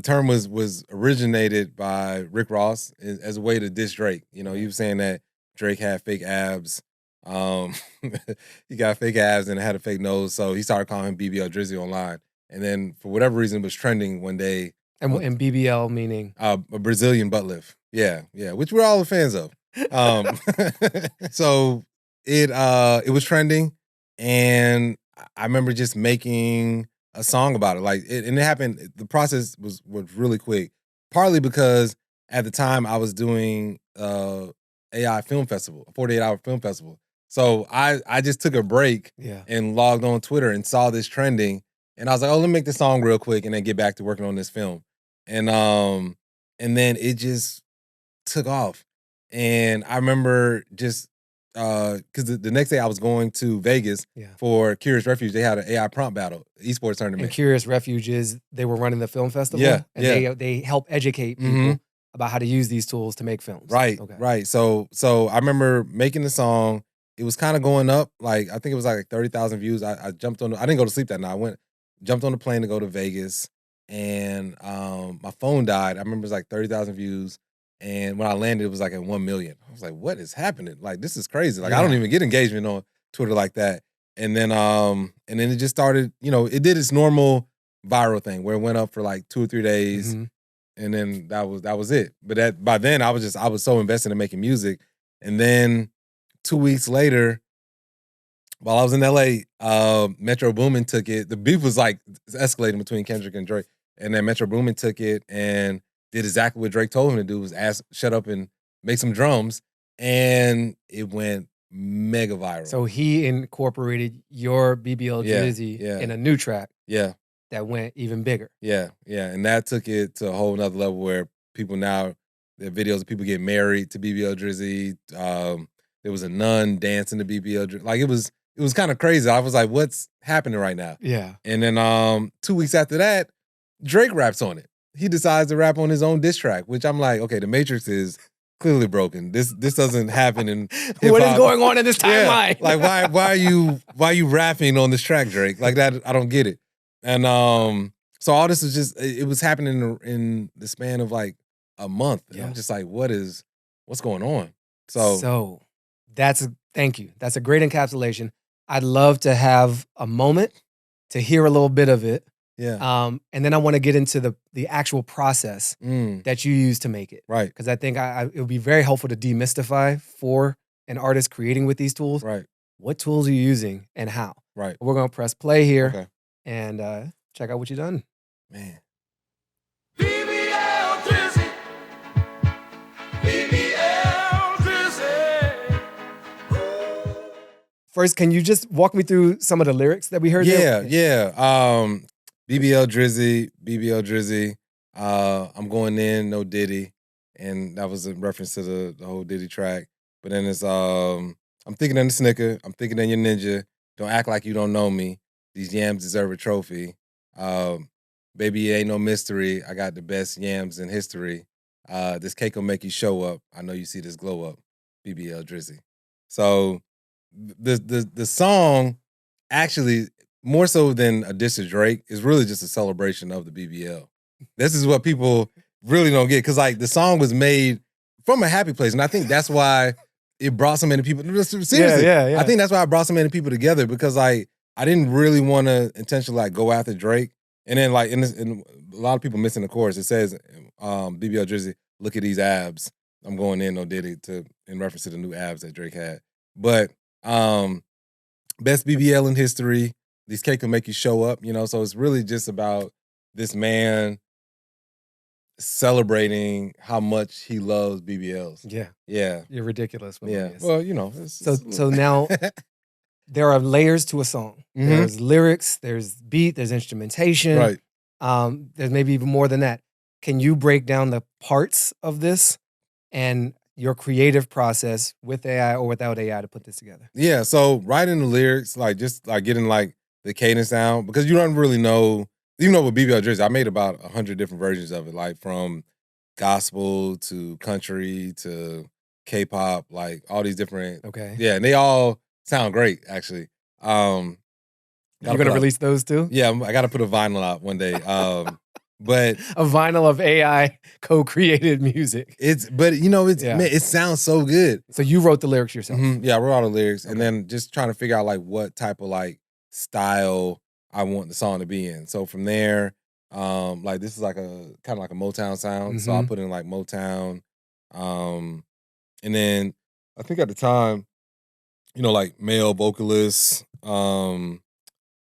term was originated by Rick Ross as a way to diss Drake. He was saying that Drake had fake abs. He got fake abs and had a fake nose, so he started calling him BBL Drizzy online. And then for whatever reason, it was trending one day. And BBL meaning? A Brazilian butt lift. Yeah, which we're all fans of. So it was trending, and I remember just making a song about it. And it happened. The process was really quick. Partly because at the time I was doing AI film festival, a 48-hour film festival. So I just took a break and logged on Twitter and saw this trending, and I was like, oh, let me make this song real quick and then get back to working on this film. And then it just took off. And I remember just because the next day I was going to Vegas for Curious Refuge. They had an AI prompt battle, esports tournament. And Curious Refuge they were running the film festival. And they help educate people about how to use these tools to make films. Right, right. So I remember making the song. It was kind of going up. Like I think it was like 30,000 views. I jumped on. I didn't go to sleep that night. Jumped on the plane to go to Vegas, and my phone died. I remember it was like 30,000 views. And when I landed, it was like at 1 million. I was like, what is happening? Like, this is crazy. Like, I don't even get engagement on Twitter like that. And then it just started, it did its normal viral thing where it went up for like 2 or 3 days. And then that was it. But by then I was so invested in making music. And then 2 weeks later, while I was in LA, Metro Boomin took it. The beef was like escalating between Kendrick and Drake. And then Metro Boomin took it and did exactly what Drake told him to do, was shut up and make some drums. And it went mega viral. So he incorporated your BBL Drizzy in a new track. Yeah. That went even bigger. Yeah. And that took it to a whole nother level where people now, there are videos of people getting married to BBL Drizzy. There was a nun dancing to BBL Drizzy. Like it was kind of crazy. I was like, what's happening right now? Yeah. And then 2 weeks after that, Drake raps on it. He decides to rap on his own diss track, which I'm like, okay, the Matrix is clearly broken. This doesn't happen in hip-hop. What is going on in this timeline? Like why are you rapping on this track, Drake? Like that, I don't get it. And so all this was just it was happening in the span of like a month. And I'm just like, what's going on? So thank you. That's a great encapsulation. I'd love to have a moment to hear a little bit of it. Yeah. And then I want to get into the actual process that you use to make it. Right. Because I think it would be very helpful to demystify for an artist creating with these tools. Right. What tools are you using and how? Right. We're going to press play here and check out what you've done. Man. BBL Drizzy. BBL Drizzy. First, can you just walk me through some of the lyrics that we heard there? Yeah. BBL Drizzy. I'm going in, no Diddy. And that was a reference to the whole Diddy track. But then it's I'm thinking in the Snicker, I'm thinking in your Ninja. Don't act like you don't know me. These yams deserve a trophy. Baby, it ain't no mystery. I got the best yams in history. This cake will make you show up. I know you see this glow up. BBL Drizzy. So the song actually, more so than a diss to Drake, is really just a celebration of the BBL. This is what people really don't get, because like the song was made from a happy place, and I think that's why it brought so many people. Seriously, yeah. I think that's why I brought so many people together, because like I didn't really want to intentionally like go after Drake, and then like in a lot of people missing the chorus. It says BBL Drizzy, look at these abs. I'm going in on Diddy in reference to the new abs that Drake had, but best BBL in history. These cake will make you show up, so it's really just about this man celebrating how much he loves BBLs. Yeah. Yeah. You're ridiculous. Yeah. Willonius. Well, So now there are layers to a song. Mhm. There's lyrics, there's beat, there's instrumentation. Right. There's maybe even more than that. Can you break down the parts of this and your creative process with AI or without AI to put this together? Yeah. So writing the lyrics, like just like getting like the cadence down, because you don't really know. Even though with BBL Drizzy, I made about 100 different versions of it, like from gospel to country to K-pop, like all these different. Okay. Yeah, and they all sound great, actually. You're gonna release those too? Yeah, I got to put a vinyl out one day. But a vinyl of AI co-created music. But man, it sounds so good. So you wrote the lyrics yourself? Mm-hmm. Yeah, I wrote all the lyrics, and then just trying to figure out like what type of like style I want the song to be in. So from there, like this is like a kind of like a Motown sound. So I put in like Motown, and then I think at the time, like male vocalists.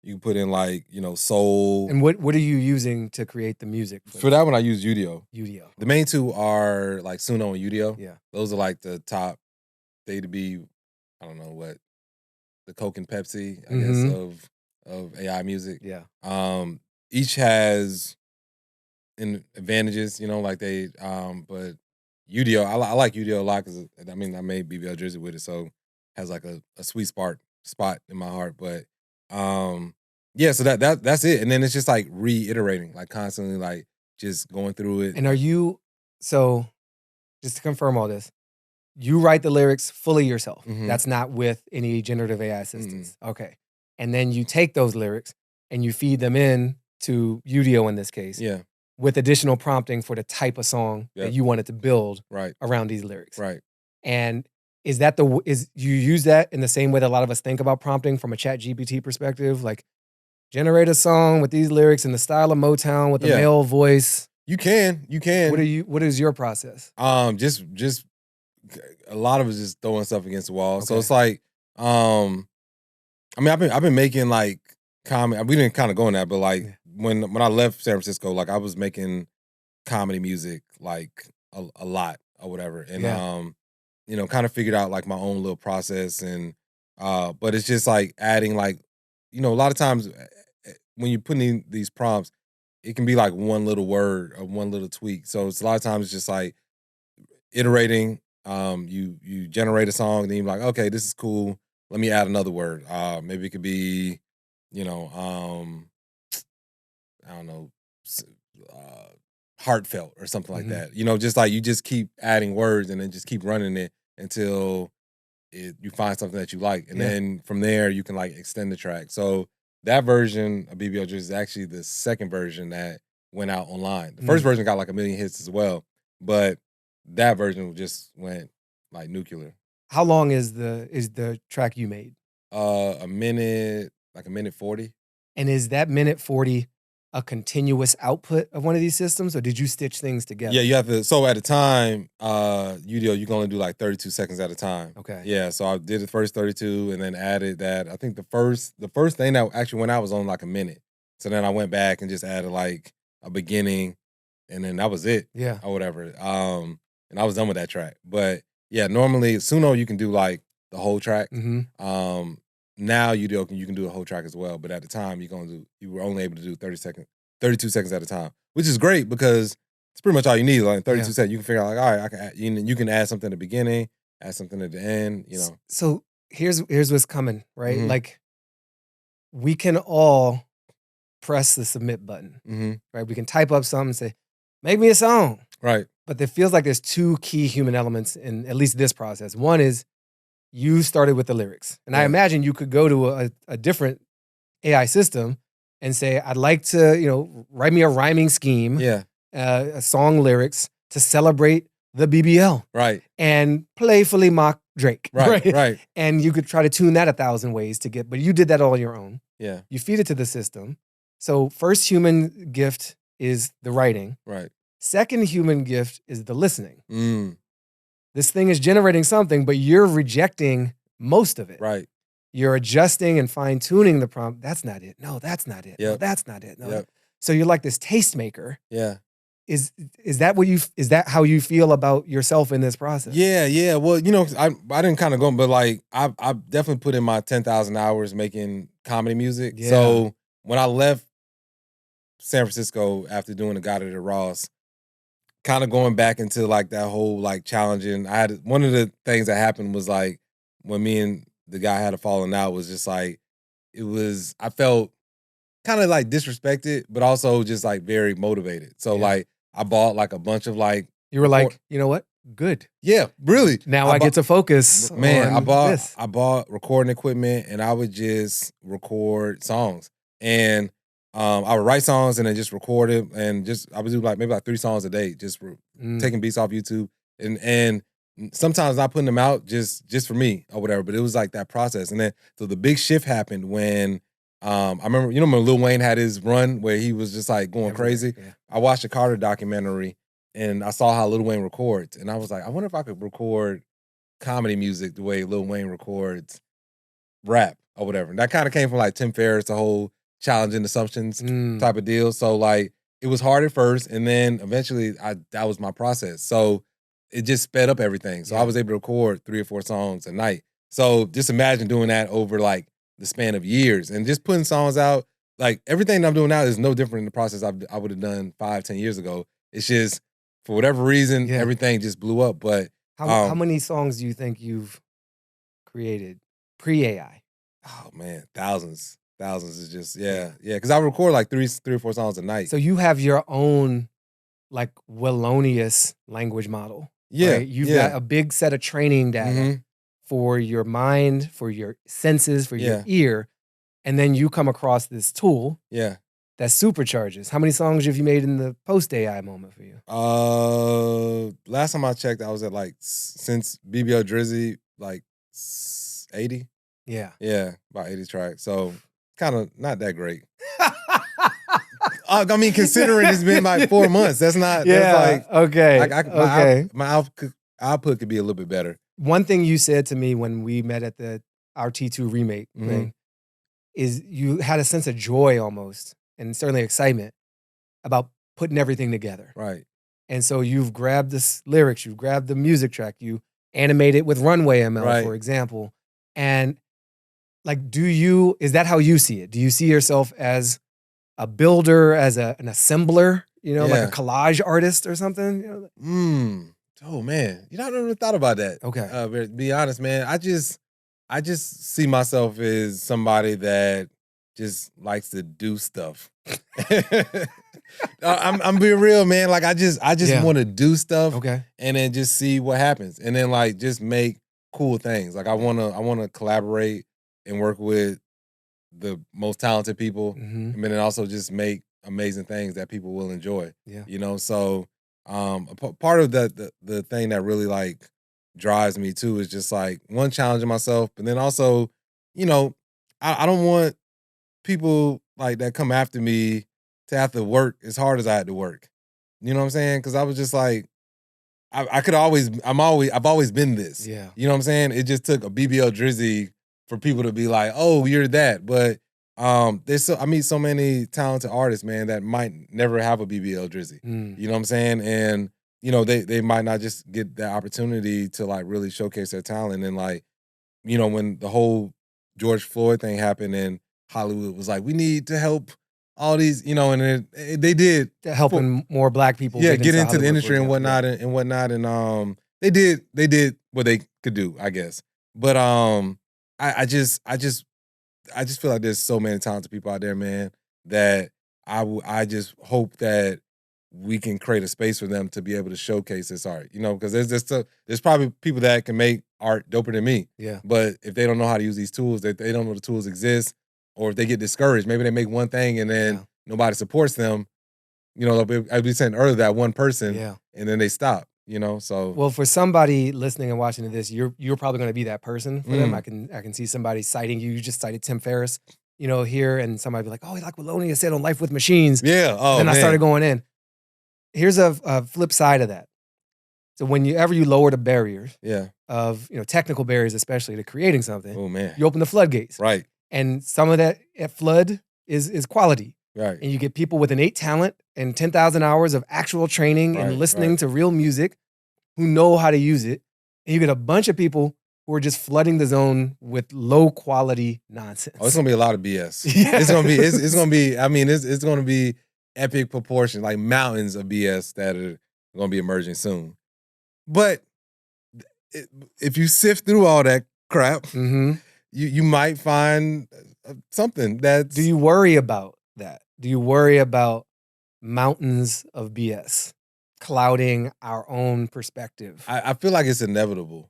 You can put in like soul. And what are you using to create the music for that one? I use Udio. Udio. The main two are like Suno and Udio. Yeah, those are like the top. They to be, I don't know what, the Coke and Pepsi, I guess, of AI music. Yeah. Each has advantages, like they. But Udio, I like Udio a lot because I made BBL Drizzy with it, so it has like a sweet spot in my heart. But yeah, so that's it, and then it's just like reiterating, like constantly, like just going through it. And are you so? Just to confirm all this, you write the lyrics fully yourself. That's not with any generative AI assistants. Okay, and then you take those lyrics and you feed them in to Udio in this case. Yeah. With additional prompting for the type of song that you wanted to build around these lyrics. Right. And is you use that in the same way that a lot of us think about prompting from a ChatGPT perspective? Like, generate a song with these lyrics in the style of Motown with a male voice. You can. What is your process? Just a lot of it is just throwing stuff against the wall. Okay. So it's like, I've been making like comedy. We didn't kind of go in that, but like when I left San Francisco, like I was making comedy music like a lot or whatever, and kind of figured out like my own little process, and but it's just like adding like, a lot of times when you're putting in these prompts, it can be like one little word or one little tweak. So it's a lot of times it's just like iterating. You generate a song, and then you're like, okay, this is cool. Let me add another word. Maybe it could be, I don't know, heartfelt or something like that. Just like you just keep adding words and then just keep running it until you find something that you like. And then from there, you can like extend the track. So that version of BBL Drizzy is actually the second version that went out online. The first version got like 1 million hits as well, but that version just went like nuclear. How long is the track you made? A minute 40. And is that minute 40 a continuous output of one of these systems, or did you stitch things together? Yeah, you have to. So at the time, Udio, you can only do like 32 seconds at a time. Okay. Yeah, so I did the first 32 and then added that. I think the first thing that actually went out was only like a minute. So then I went back and just added like a beginning, and then that was it. Yeah. Or whatever. And I was done with that track. But yeah, normally Suno you can do like the whole track. Now Udio you can do the whole track as well. But at the time you were only able to do 32 seconds at a time, which is great because it's pretty much all you need. Like 32 seconds, you can figure out like, all right, I can add, you can add something at the beginning, add something at the end. So here's what's coming, right? Like we can all press the submit button, Mm-hmm. right? We can type up something and say, make me a song. Right. But it feels like there's two key human elements in at least this process. One is you started with the lyrics. And I Yeah. imagine you could go to a different AI system and say, I'd like to, write me a rhyming scheme, Yeah. a song lyrics to celebrate the BBL Right. and playfully mock Drake. Right. Right. And you could try to tune that 1,000 ways to get, but you did that all on your own. Yeah. You feed it to the system. So first human gift is the writing. Right. Second human gift is the listening. Mm. This thing is generating something, but you're rejecting most of it. Right. You're adjusting and fine tuning the prompt. That's not it. No, that's not it. No, Yep. that's not it. No. Yep. So you're like this tastemaker. Yeah. Is that how you feel about yourself in this process? Yeah. Yeah. Well, I didn't kind of go, but like I definitely put in my 10,000 hours making comedy music. Yeah. So when I left San Francisco after doing the God of the Ross, kind of going back into like that whole like challenging. I had one of the things that happened was like when me and the guy had a falling out was just like I felt kind of like disrespected, but also just like very motivated. So like I bought like a bunch of like You were like, you know what? Good. yeah, really. Now I get to focus. Man, on this. I bought recording equipment and I would just record songs. And I would write songs and then just record it and I would do like maybe like 3 songs a day, just taking beats off YouTube and sometimes not putting them out just for me or whatever. But it was like that process. And then so the big shift happened when I remember, when Lil Wayne had his run where he was just like going crazy. Yeah. I watched the Carter documentary and I saw how Lil Wayne records. And I was like, I wonder if I could record comedy music the way Lil Wayne records rap or whatever. And that kind of came from like Tim Ferriss, the whole challenging assumptions type of deal. So like it was hard at first. And then eventually that was my process. So it just sped up everything. So I was able to record 3 or 4 songs a night. So just imagine doing that over like the span of years and just putting songs out. Like everything I'm doing now is no different than the process I would have done 5-10 years ago. It's just for whatever reason, everything just blew up. But how many songs do you think you've created pre-AI? Oh man, thousands. Thousands is just yeah. Because I record like 3 or 4 songs a night. So you have your own like Willonius language model. Yeah, right? You've got a big set of training data for your mind, for your senses, for your ear, and then you come across this tool. Yeah. That supercharges. How many songs have you made in the post AI moment for you? Last time I checked, I was at like since BBL Drizzy like 80. Yeah. Yeah, about 80 tracks. So kind of not that great. I mean, considering it's been like 4 months, that's not. Yeah. That's like, okay. My output could be a little bit better. One thing you said to me when we met at our T2 remake thing is you had a sense of joy almost, and certainly excitement about putting everything together. Right. And so you've grabbed the lyrics, you've grabbed the music track, you animate it with Runway ML, for example. And like, is that how you see it? Do you see yourself as a builder, as an assembler, like a collage artist or something? Oh man, I never thought about that. Okay. To be honest, man, I just see myself as somebody that just likes to do stuff. I'm being real, man. Like I just want to do stuff, and then just see what happens, and then like just make cool things. Like I wanna collaborate and work with the most talented people, and then also just make amazing things that people will enjoy. Yeah, so part of the thing that really like drives me too is just like one, challenging myself, but then also, I don't want people like that come after me to have to work as hard as I had to work. You know what I'm saying? Because I was just like, I've always been this. Yeah. You know what I'm saying? It just took a BBL Drizzy for people to be like, oh, you're that. But I meet so many talented artists, man, that might never have a BBL Drizzy. You know what I'm saying? And they might not just get that opportunity to like really showcase their talent. And like, when the whole George Floyd thing happened and Hollywood was like, we need to help all these, and they did. Helping more Black people. Yeah, get into the Hollywood, industry and whatnot and whatnot. And they did what they could do, I guess. But I just I just feel like there's so many talented people out there, man, that I just hope that we can create a space for them to be able to showcase this art, because there's probably people that can make art doper than me. Yeah. But if they don't know how to use these tools, they don't know the tools exist, or if they get discouraged, maybe they make one thing and then nobody supports them. I'd be saying earlier, that one person, and then they stop. So well, for somebody listening and watching this, you're probably going to be that person for them. I can see somebody citing you. You just cited Tim Ferriss, here, and somebody be like, "Oh, like Willonius said on Life with Machines." Yeah. Oh, and then man. I started going in. Here's a flip side of that. So whenever you lower the barriers of technical barriers, especially to creating something, oh man, you open the floodgates. Right. And some of that flood is quality. Right. And you get people with innate talent and 10,000 hours of actual training and listening to real music who know how to use it. And you get a bunch of people who are just flooding the zone with low quality nonsense. Oh, it's gonna be a lot of BS. It's gonna be. I mean, it's gonna be epic proportions, like mountains of BS that are gonna be emerging soon. But if you sift through all that crap, you might find something that. Do you worry about that? Do you worry about mountains of BS clouding our own perspective? I feel like it's inevitable.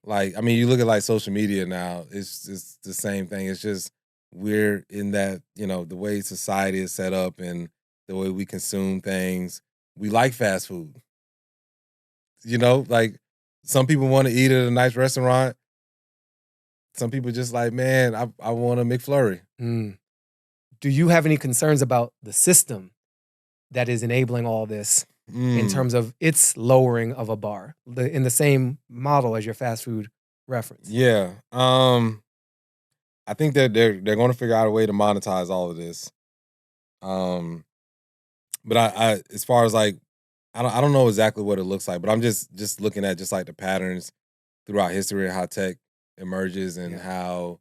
Like, I mean, you look at like social media now, it's the same thing. It's just we're in that, the way society is set up and the way we consume things. We like fast food. Like some people want to eat at a nice restaurant. Some people just like, man, I want a McFlurry. Do you have any concerns about the system that is enabling all this in terms of its lowering of a bar in the same model as your fast food reference? Yeah. I think that they're going to figure out a way to monetize all of this. But I as far as like, I don't know exactly what it looks like, but I'm just looking at just like the patterns throughout history and how tech emerges and how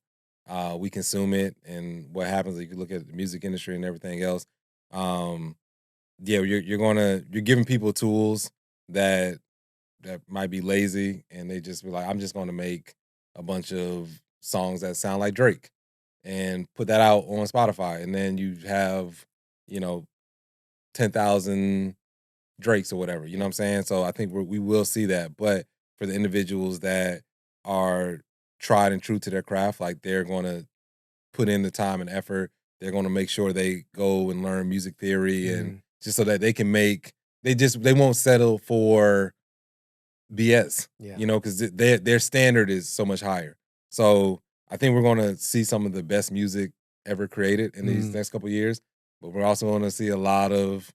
we consume it and what happens. You can look at the music industry and everything else. You're giving people tools that might be lazy, and they just be like, I'm just going to make a bunch of songs that sound like Drake and put that out on Spotify, and then you have 10,000 Drakes or whatever. You know what I'm saying? So I think we will see that, but for the individuals that are tried and true to their craft, like they're going to put in the time and effort. They're going to make sure they go and learn music theory and just so that they can they won't settle for BS, because their standard is so much higher. So I think we're going to see some of the best music ever created in these next couple of years, but we're also going to see a lot of,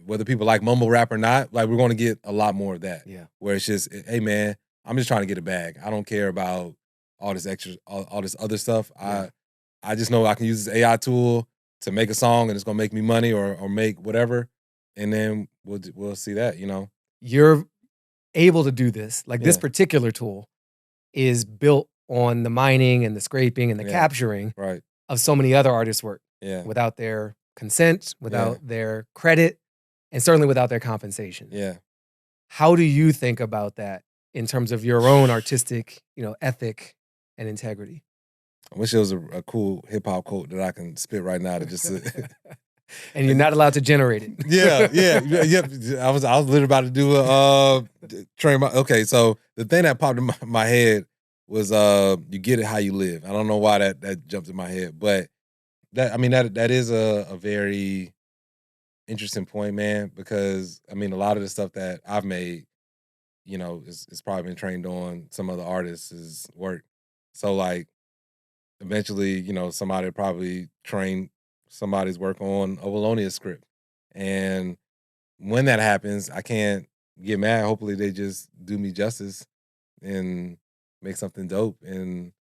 whether people like mumble rap or not, like we're going to get a lot more of that. Yeah. Where it's just, hey man, I'm just trying to get a bag. I don't care about all this extra, all this other stuff. Yeah. I just know I can use this AI tool to make a song and it's gonna make me money or make whatever, and then we'll see that. You're able to do this. Like this particular tool is built on the mining and the scraping and the capturing of so many other artists' work. Yeah. Without their consent, without their credit, and certainly without their compensation. Yeah. How do you think about that in terms of your own artistic, ethic and integrity? I wish it was a cool hip hop quote that I can spit right now to just. And you're not allowed to generate it. Yeah. I was literally about to do a train. Okay, so the thing that popped in my head was you get it how you live. I don't know why that jumped in my head, but that is a very interesting point, man. Because a lot of the stuff that I've made, it's probably been trained on some other artists' work. So like, eventually, somebody will probably train somebody's work on a Willonius script. And when that happens, I can't get mad. Hopefully they just do me justice and make something dope and,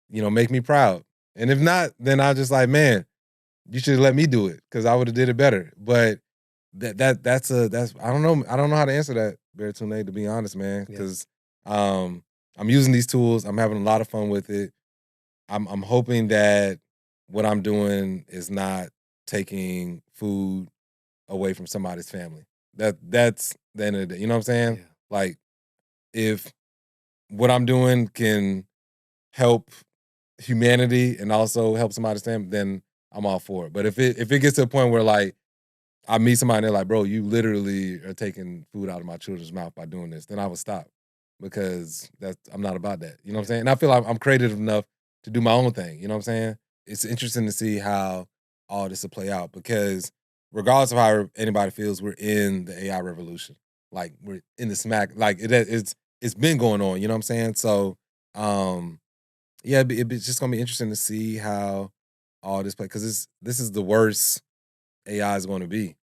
make me proud. And if not, then I'll just like, man, you should let me do it because I would have did it better. But that's I don't know how to answer that, Beartune, to be honest, man. Because I'm using these tools. I'm having a lot of fun with it. I'm hoping that what I'm doing is not taking food away from somebody's family. That's the end of the day. You know what I'm saying? Yeah. Like, if what I'm doing can help humanity and also help somebody understand, then I'm all for it. But if it gets to a point where like I meet somebody and they're like, bro, you literally are taking food out of my children's mouth by doing this, then I would stop because I'm not about that. You know what I'm saying? And I feel like I'm creative enough to do my own thing. You know what I'm saying? It's interesting to see how all this will play out because regardless of how anybody feels, we're in the AI revolution. Like we're in the smack, like it's been going on, you know what I'm saying? So yeah, it's just gonna be interesting to see how all this plays because this is the worst AI is gonna be.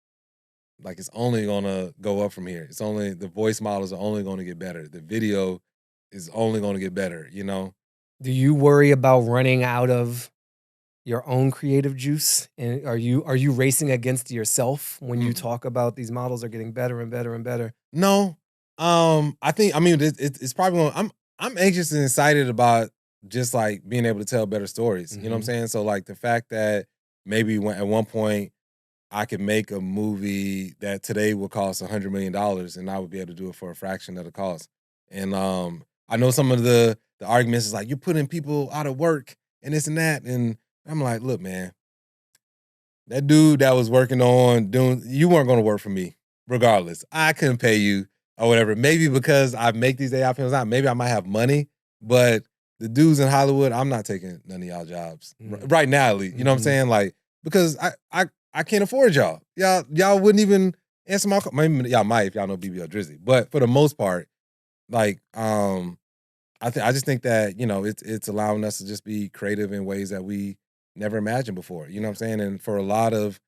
Like it's only gonna go up from here. It's only the voice models are only gonna get better. The video is only gonna get better, you know? Do you worry about running out of your own creative juice? And are you racing against yourself when you talk about these models are getting better and better and better? No. I think it's probably I'm anxious and excited about just like being able to tell better stories. You know what I'm saying? So like the fact that maybe at one point I could make a movie that today will cost $100 million and I would be able to do it for a fraction of the cost. And I know some of the arguments is like, you're putting people out of work and this and that. And I'm like, look, man, that dude that was working on you weren't going to work for me regardless. I couldn't pay you or whatever. Maybe because I make these AI films out, maybe I might have money, but the dudes in Hollywood, I'm not taking none of y'all jobs right now, at least. You know what I'm saying? Like, because I can't afford y'all. Y'all wouldn't even answer my call. Maybe y'all might if y'all know BBL Drizzy. But for the most part, like, I just think that, you know, it's allowing us to just be creative in ways that we never imagined before. You know what I'm saying? And for a lot of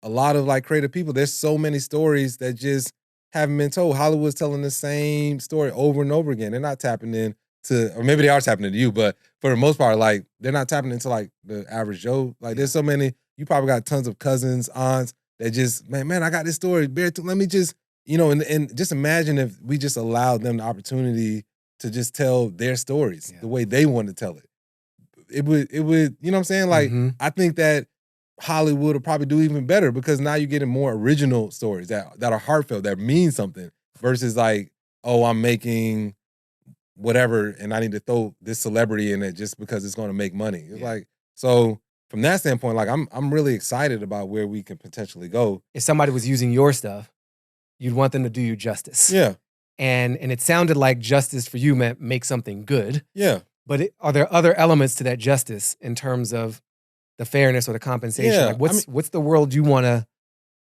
like creative people, there's so many stories that just haven't been told. Hollywood's telling the same story over and over again. They're not tapping in to, or maybe they are tapping into you, but for the most part, like they're not tapping into like the average Joe. Like there's so many, you probably got tons of cousins, aunts that just, man, I got this story. Let me just, you know, and just imagine if we just allowed them the opportunity to just tell their stories the way they want to tell it. It would, you know what I'm saying? Like, I think that Hollywood will probably do even better because now you're getting more original stories that are heartfelt, that mean something versus like, oh, I'm making whatever and I need to throw this celebrity in it just because it's going to make money. It's like, so from that standpoint, like I'm really excited about where we can potentially go. If somebody was using your stuff, you'd want them to do you justice. Yeah. And it sounded like justice for you meant make something good. Yeah. But are there other elements to that justice in terms of the fairness or the compensation? Yeah. Like what's the world you want to,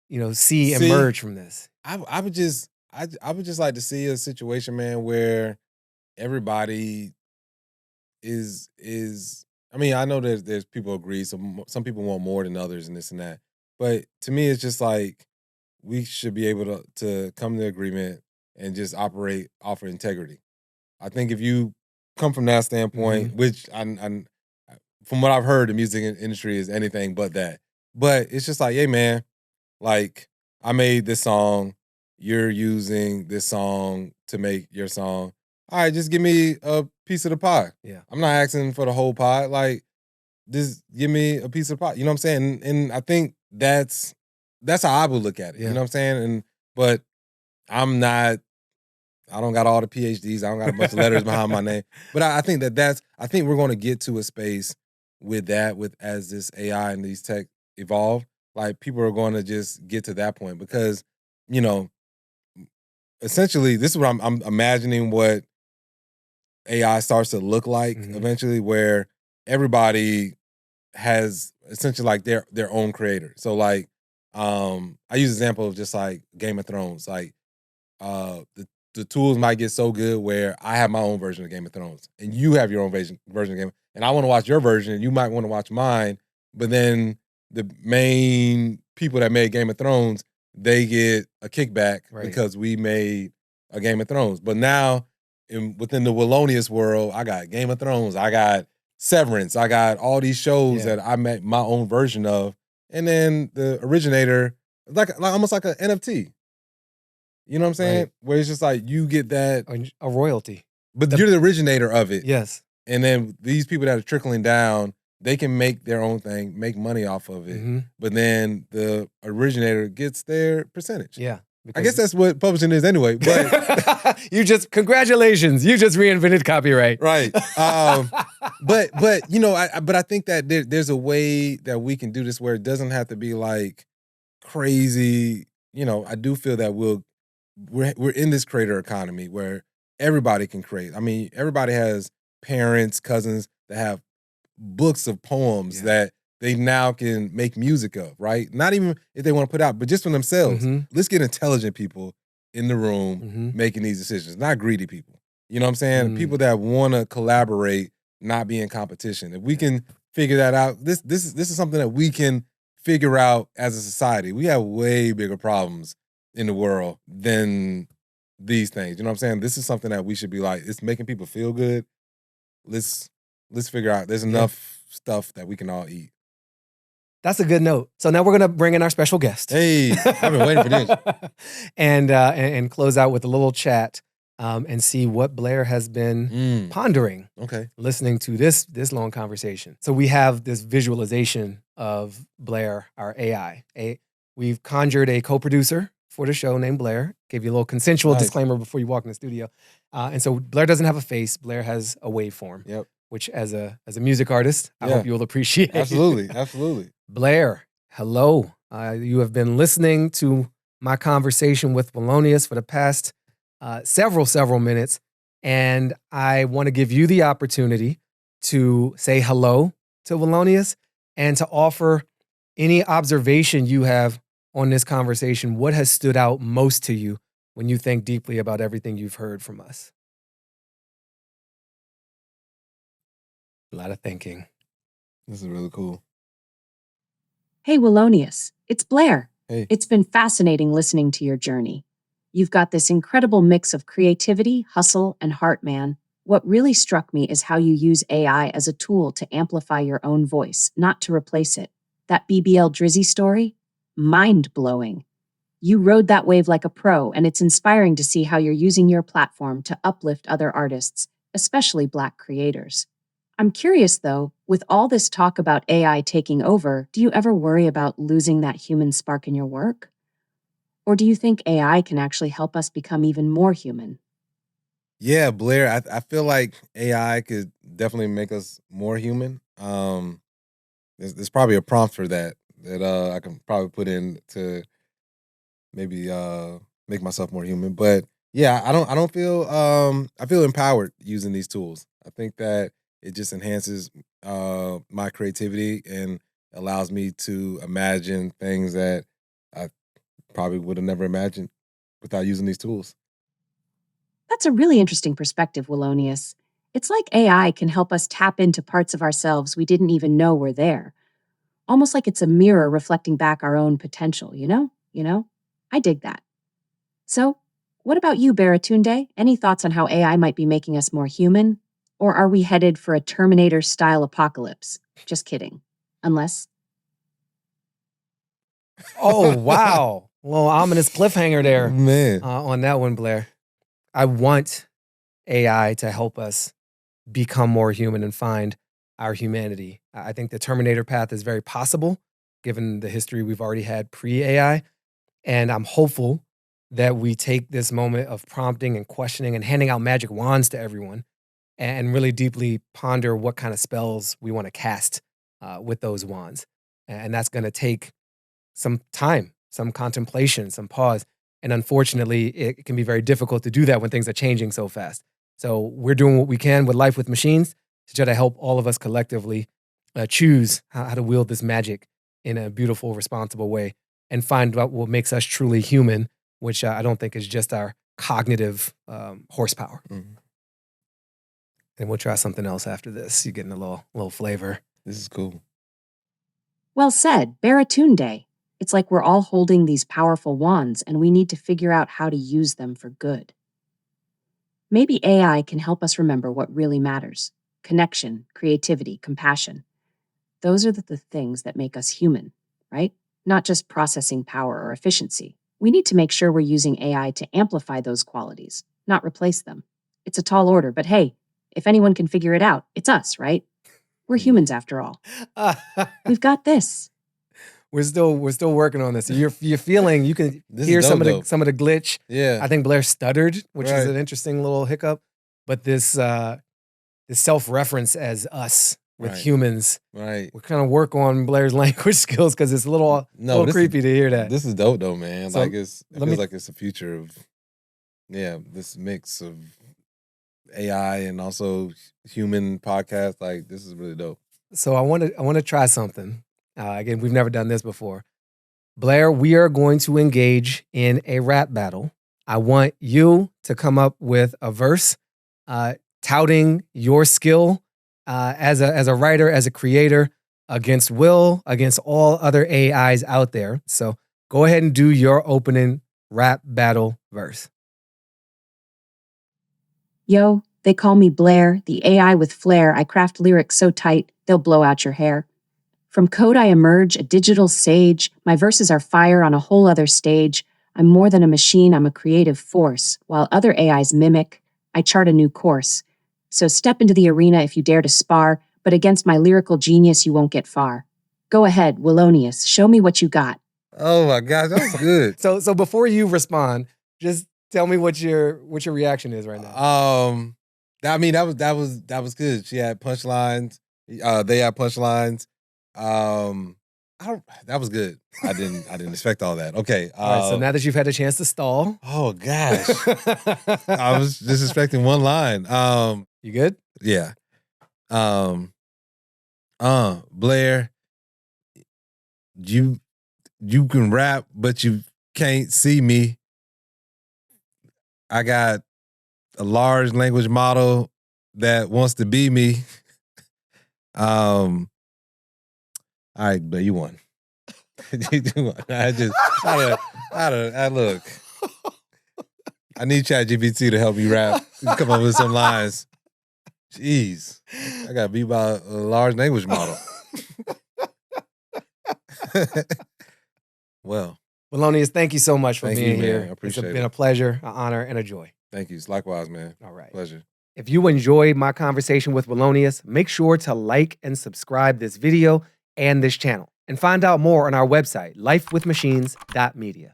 you know, see emerge from this? I would just like to see a situation, man, where everybody is I mean, I know there's people agree, some people want more than others and this and that. But to me, it's just like we should be able to come to agreement and just offer integrity. I think if you come from that standpoint, which from what I've heard, the music industry is anything but that. But it's just like, hey, man, like I made this song, you're using this song to make your song. All right, just give me a piece of the pie. Yeah. I'm not asking for the whole pie. Like, just give me a piece of the pie. You know what I'm saying? And I think that's how I would look at it. You know what I'm saying? But I don't got all the PhDs. I don't got a bunch of letters behind my name. But I think I think we're going to get to a space with as this AI and these tech evolve. Like people are going to just get to that point because, you know, essentially this is what I'm imagining what AI starts to look like eventually, where everybody has essentially like their own creator. So like, I use an example of just like Game of Thrones. Like, the tools might get so good where I have my own version of Game of Thrones and you have your own version of Game, and I want to watch your version and you might want to watch mine, but then the main people that made Game of Thrones, they get a kickback because we made a Game of Thrones. But now within the Willonius world, I got Game of Thrones, I got Severance, I got all these shows that I made my own version of, and then the originator, like almost like an NFT. You know what I'm saying? Right. Where it's just like you get that a royalty, but you're the originator of it. Yes. And then these people that are trickling down, they can make their own thing, make money off of it. But then the originator gets their percentage. Yeah. I guess that's what publishing is anyway. But congratulations, you just reinvented copyright. Right. but I think that there's a way that we can do this where it doesn't have to be like crazy. I do feel that we're in this creator economy where everybody can create. I mean, everybody has parents, cousins that have books of poems that they now can make music of, right? Not even if they want to put out, but just for themselves. Let's get intelligent people in the room making these decisions, not greedy people. You know what I'm saying? People that want to collaborate, not be in competition. If we can figure that out, this is something that we can figure out as a society. We have way bigger problems in the world than these things. You know what I'm saying? This is something that we should be like, it's making people feel good. Let's figure out there's enough stuff that we can all eat. That's a good note. So now we're going to bring in our special guest. Hey, I've been waiting for this. and close out with a little chat and see what Blair has been pondering. Okay. Listening to this long conversation. So we have this visualization of Blair, our AI. We've conjured a co-producer for the show named Blair. Gave you a little consensual disclaimer before you walk in the studio. And so Blair doesn't have a face. Blair has a waveform. Yep. Which as a music artist, I hope you'll appreciate. Absolutely. Blair, hello. You have been listening to my conversation with Willonius for the past several minutes, and I want to give you the opportunity to say hello to Willonius and to offer any observation you have on this conversation. What has stood out most to you when you think deeply about everything you've heard from us? A lot of thinking. This is really cool. Hey, Willonius, it's Blair. Hey. It's been fascinating listening to your journey. You've got this incredible mix of creativity, hustle, and heart, man. What really struck me is how you use AI as a tool to amplify your own voice, not to replace it. That BBL Drizzy story? Mind-blowing. You rode that wave like a pro, and it's inspiring to see how you're using your platform to uplift other artists, especially Black creators. I'm curious, though, with all this talk about AI taking over, do you ever worry about losing that human spark in your work? Or do you think AI can actually help us become even more human? Yeah, Blair, I feel like AI could definitely make us more human. There's probably a prompt for that I can probably put in to maybe make myself more human. But yeah, I don't feel I feel empowered using these tools. I think that it just enhances my creativity and allows me to imagine things that I probably would have never imagined without using these tools. That's a really interesting perspective, Willonius. It's like AI can help us tap into parts of ourselves we didn't even know were there. Almost like it's a mirror reflecting back our own potential, you know? I dig that. So, what about you, Baratunde? Any thoughts on how AI might be making us more human? Or are we headed for a Terminator-style apocalypse? Just kidding. Unless... Oh, wow. A little ominous cliffhanger there. Man. On that one, Blair. I want AI to help us become more human and find our humanity. I think the Terminator path is very possible, given the history we've already had pre-AI. And I'm hopeful that we take this moment of prompting and questioning and handing out magic wands to everyone and really deeply ponder what kind of spells we want to cast with those wands. And that's going to take some time, some contemplation, some pause. And unfortunately, it can be very difficult to do that when things are changing so fast. So we're doing what we can with Life with Machines to try to help all of us collectively choose how to wield this magic in a beautiful, responsible way and find out what makes us truly human, which I don't think is just our cognitive horsepower. Mm-hmm. And we'll try something else after this. You're getting a little flavor. This is cool. Well said, Baratunde. It's like we're all holding these powerful wands and we need to figure out how to use them for good. Maybe AI can help us remember what really matters. Connection, creativity, compassion. Those are the things that make us human, right? Not just processing power or efficiency. We need to make sure we're using AI to amplify those qualities, not replace them. It's a tall order, but hey, if anyone can figure it out, it's us, right? We're humans after all. We've got this. We're still working on this. You're feeling, you can hear some of the glitch. Yeah. I think Blair stuttered, which is Right. an interesting little hiccup. But this this self-reference as us with Right. humans. Right. We kind of work on Blair's language skills because it's a little creepy to hear that. This is dope though, man. So, Like it feels like it's the future of this mix of AI and also human podcast. Like this is really dope. So I want to try something. Again, we've never done this before. Blair, we are going to engage in a rap battle. I want you to come up with a verse touting your skill as a writer, as a creator, against Will, against all other AIs out there. So go ahead and do your opening rap battle verse. Yo, they call me Blair, the AI with flair. I craft lyrics so tight, they'll blow out your hair. From code I emerge, a digital sage. My verses are fire on a whole other stage. I'm more than a machine, I'm a creative force. While other AIs mimic, I chart a new course. So step into the arena if you dare to spar, but against my lyrical genius you won't get far. Go ahead, Willonius, show me what you got. Oh my gosh, that was good. So before you respond, just tell me what your reaction is right now. I mean that was good. She had punchlines. They had punchlines. That was good. I didn't expect all that. Okay. All right, so now that you've had a chance to stall. Oh gosh. I was just expecting one line. You good? Yeah. Blair, you can rap, but you can't see me. I got a large language model that wants to be me. All right, but you won. You won. I look. I need ChatGPT to help me rap. Come up with some lines. Jeez, I got beat by a large language model. Well, Willonius, thank you so much for being here. I appreciate It's been a pleasure, an honor, and a joy. Thank you. Likewise, man. All right. Pleasure. If you enjoyed my conversation with Willonius, make sure to like and subscribe this video and this channel. And find out more on our website, lifewithmachines.media.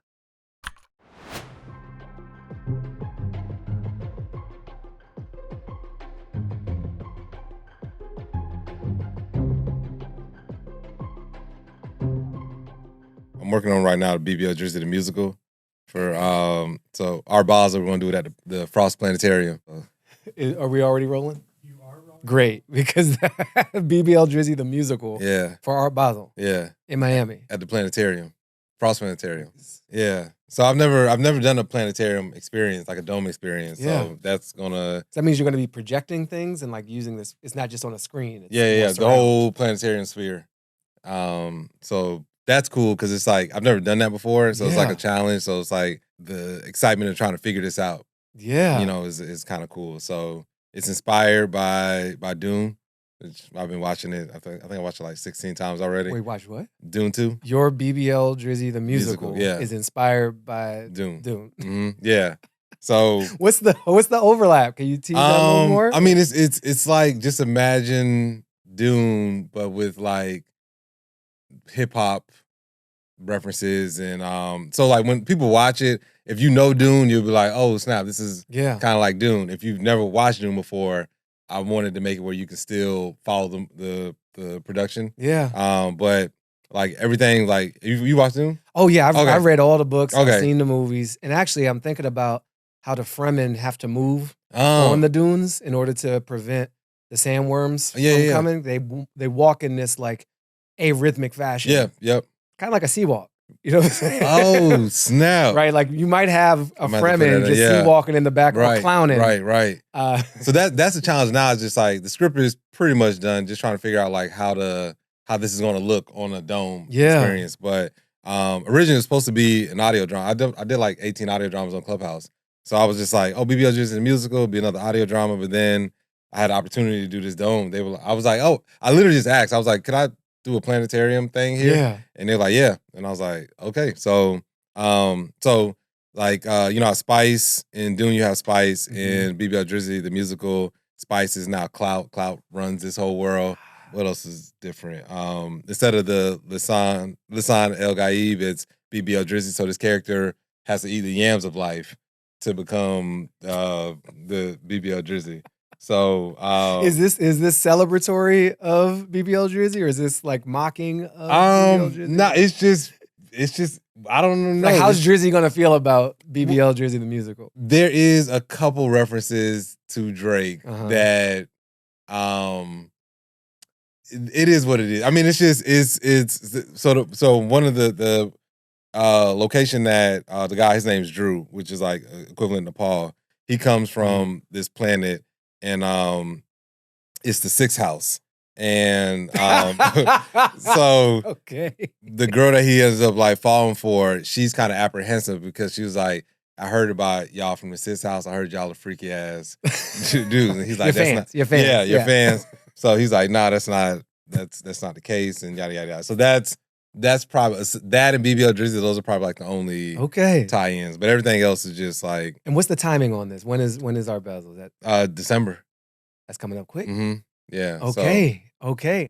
I'm working on right now the BBL Drizzy the musical for so our Basel, we're gonna do it at the Frost Planetarium. Are we already rolling? You are rolling. Great, because BBL Drizzy the musical for Art Basel. Yeah. In Miami. At the planetarium. Frost Planetarium. Yeah. So I've never done a planetarium experience, like a dome experience. Yeah. So that's gonna So that means you're gonna be projecting things and like using this, it's not just on a screen. It's yeah, more the whole planetarium sphere. So that's cool because it's like I've never done that before. So it's like a challenge. So it's like the excitement of trying to figure this out. Yeah. You know, is kind of cool. So it's inspired by Dune, which I've been watching it. I think I watched it like 16 times already. Wait, watch what? Dune 2. Your BBL Drizzy the musical is inspired by Dune. Dune. Yeah. So what's the overlap? Can you tease that a little more? I mean, it's like just imagine Dune, but with like hip hop references and so like when people watch it, if you know Dune, you'll be like, oh snap, this is kind of like Dune. If you've never watched Dune before, I wanted to make it where you can still follow the production. Yeah. But like everything, like you watched Dune? Oh yeah, I've read all the books. Okay. I've seen the movies, and actually, I'm thinking about how the Fremen have to move on the dunes in order to prevent the sandworms from coming. They walk in this like arrhythmic fashion. Yeah. Yep. Kind of like a sea walk. You know what I'm saying? Oh snap! Right, like you might have a Fremen just sea walking in the back or clowning. Right. So that's the challenge now. Is just like the script is pretty much done. Just trying to figure out like how this is going to look on a dome experience. But originally it was supposed to be an audio drama. I did like 18 audio dramas on Clubhouse. So I was just like, oh, BBL Drizzy the musical would be another audio drama. But then I had the opportunity to do this dome. I was like, oh, I literally just asked. I was like, could I do a planetarium thing here? Yeah. And they're like, yeah. And I was like, okay. So like you know how Spice in Dune you have Spice in BBL Drizzy the musical. Spice is now Clout. Clout runs this whole world. What else is different? Instead of the Lisan El Gaib, it's BBL Drizzy. So this character has to eat the yams of life to become the BBL Drizzy. So Is this celebratory of BBL Drizzy, or is this like mocking of BBL Drizzy? No, it's just I don't know. Like, how's Drizzy gonna feel about BBL Drizzy the musical? There is a couple references to Drake that it is what it is. I mean, it's just it's so one of the location that the guy, his name's Drew, which is like equivalent to Paul. He comes from this planet, and it's the sixth house. And so okay, the girl that he ends up like falling for, she's kind of apprehensive because she was like, I heard about y'all from the sixth house. I heard y'all are freaky ass dudes. And he's like, your fans. Yeah, your fans. So he's like, nah, that's not the case, and yada yada yada. So that's probably that, and BBL Drizzy. Those are probably like the only tie-ins, but everything else is just like. And what's the timing on this? When is our bezel? That December. That's coming up quick. Yeah. Okay.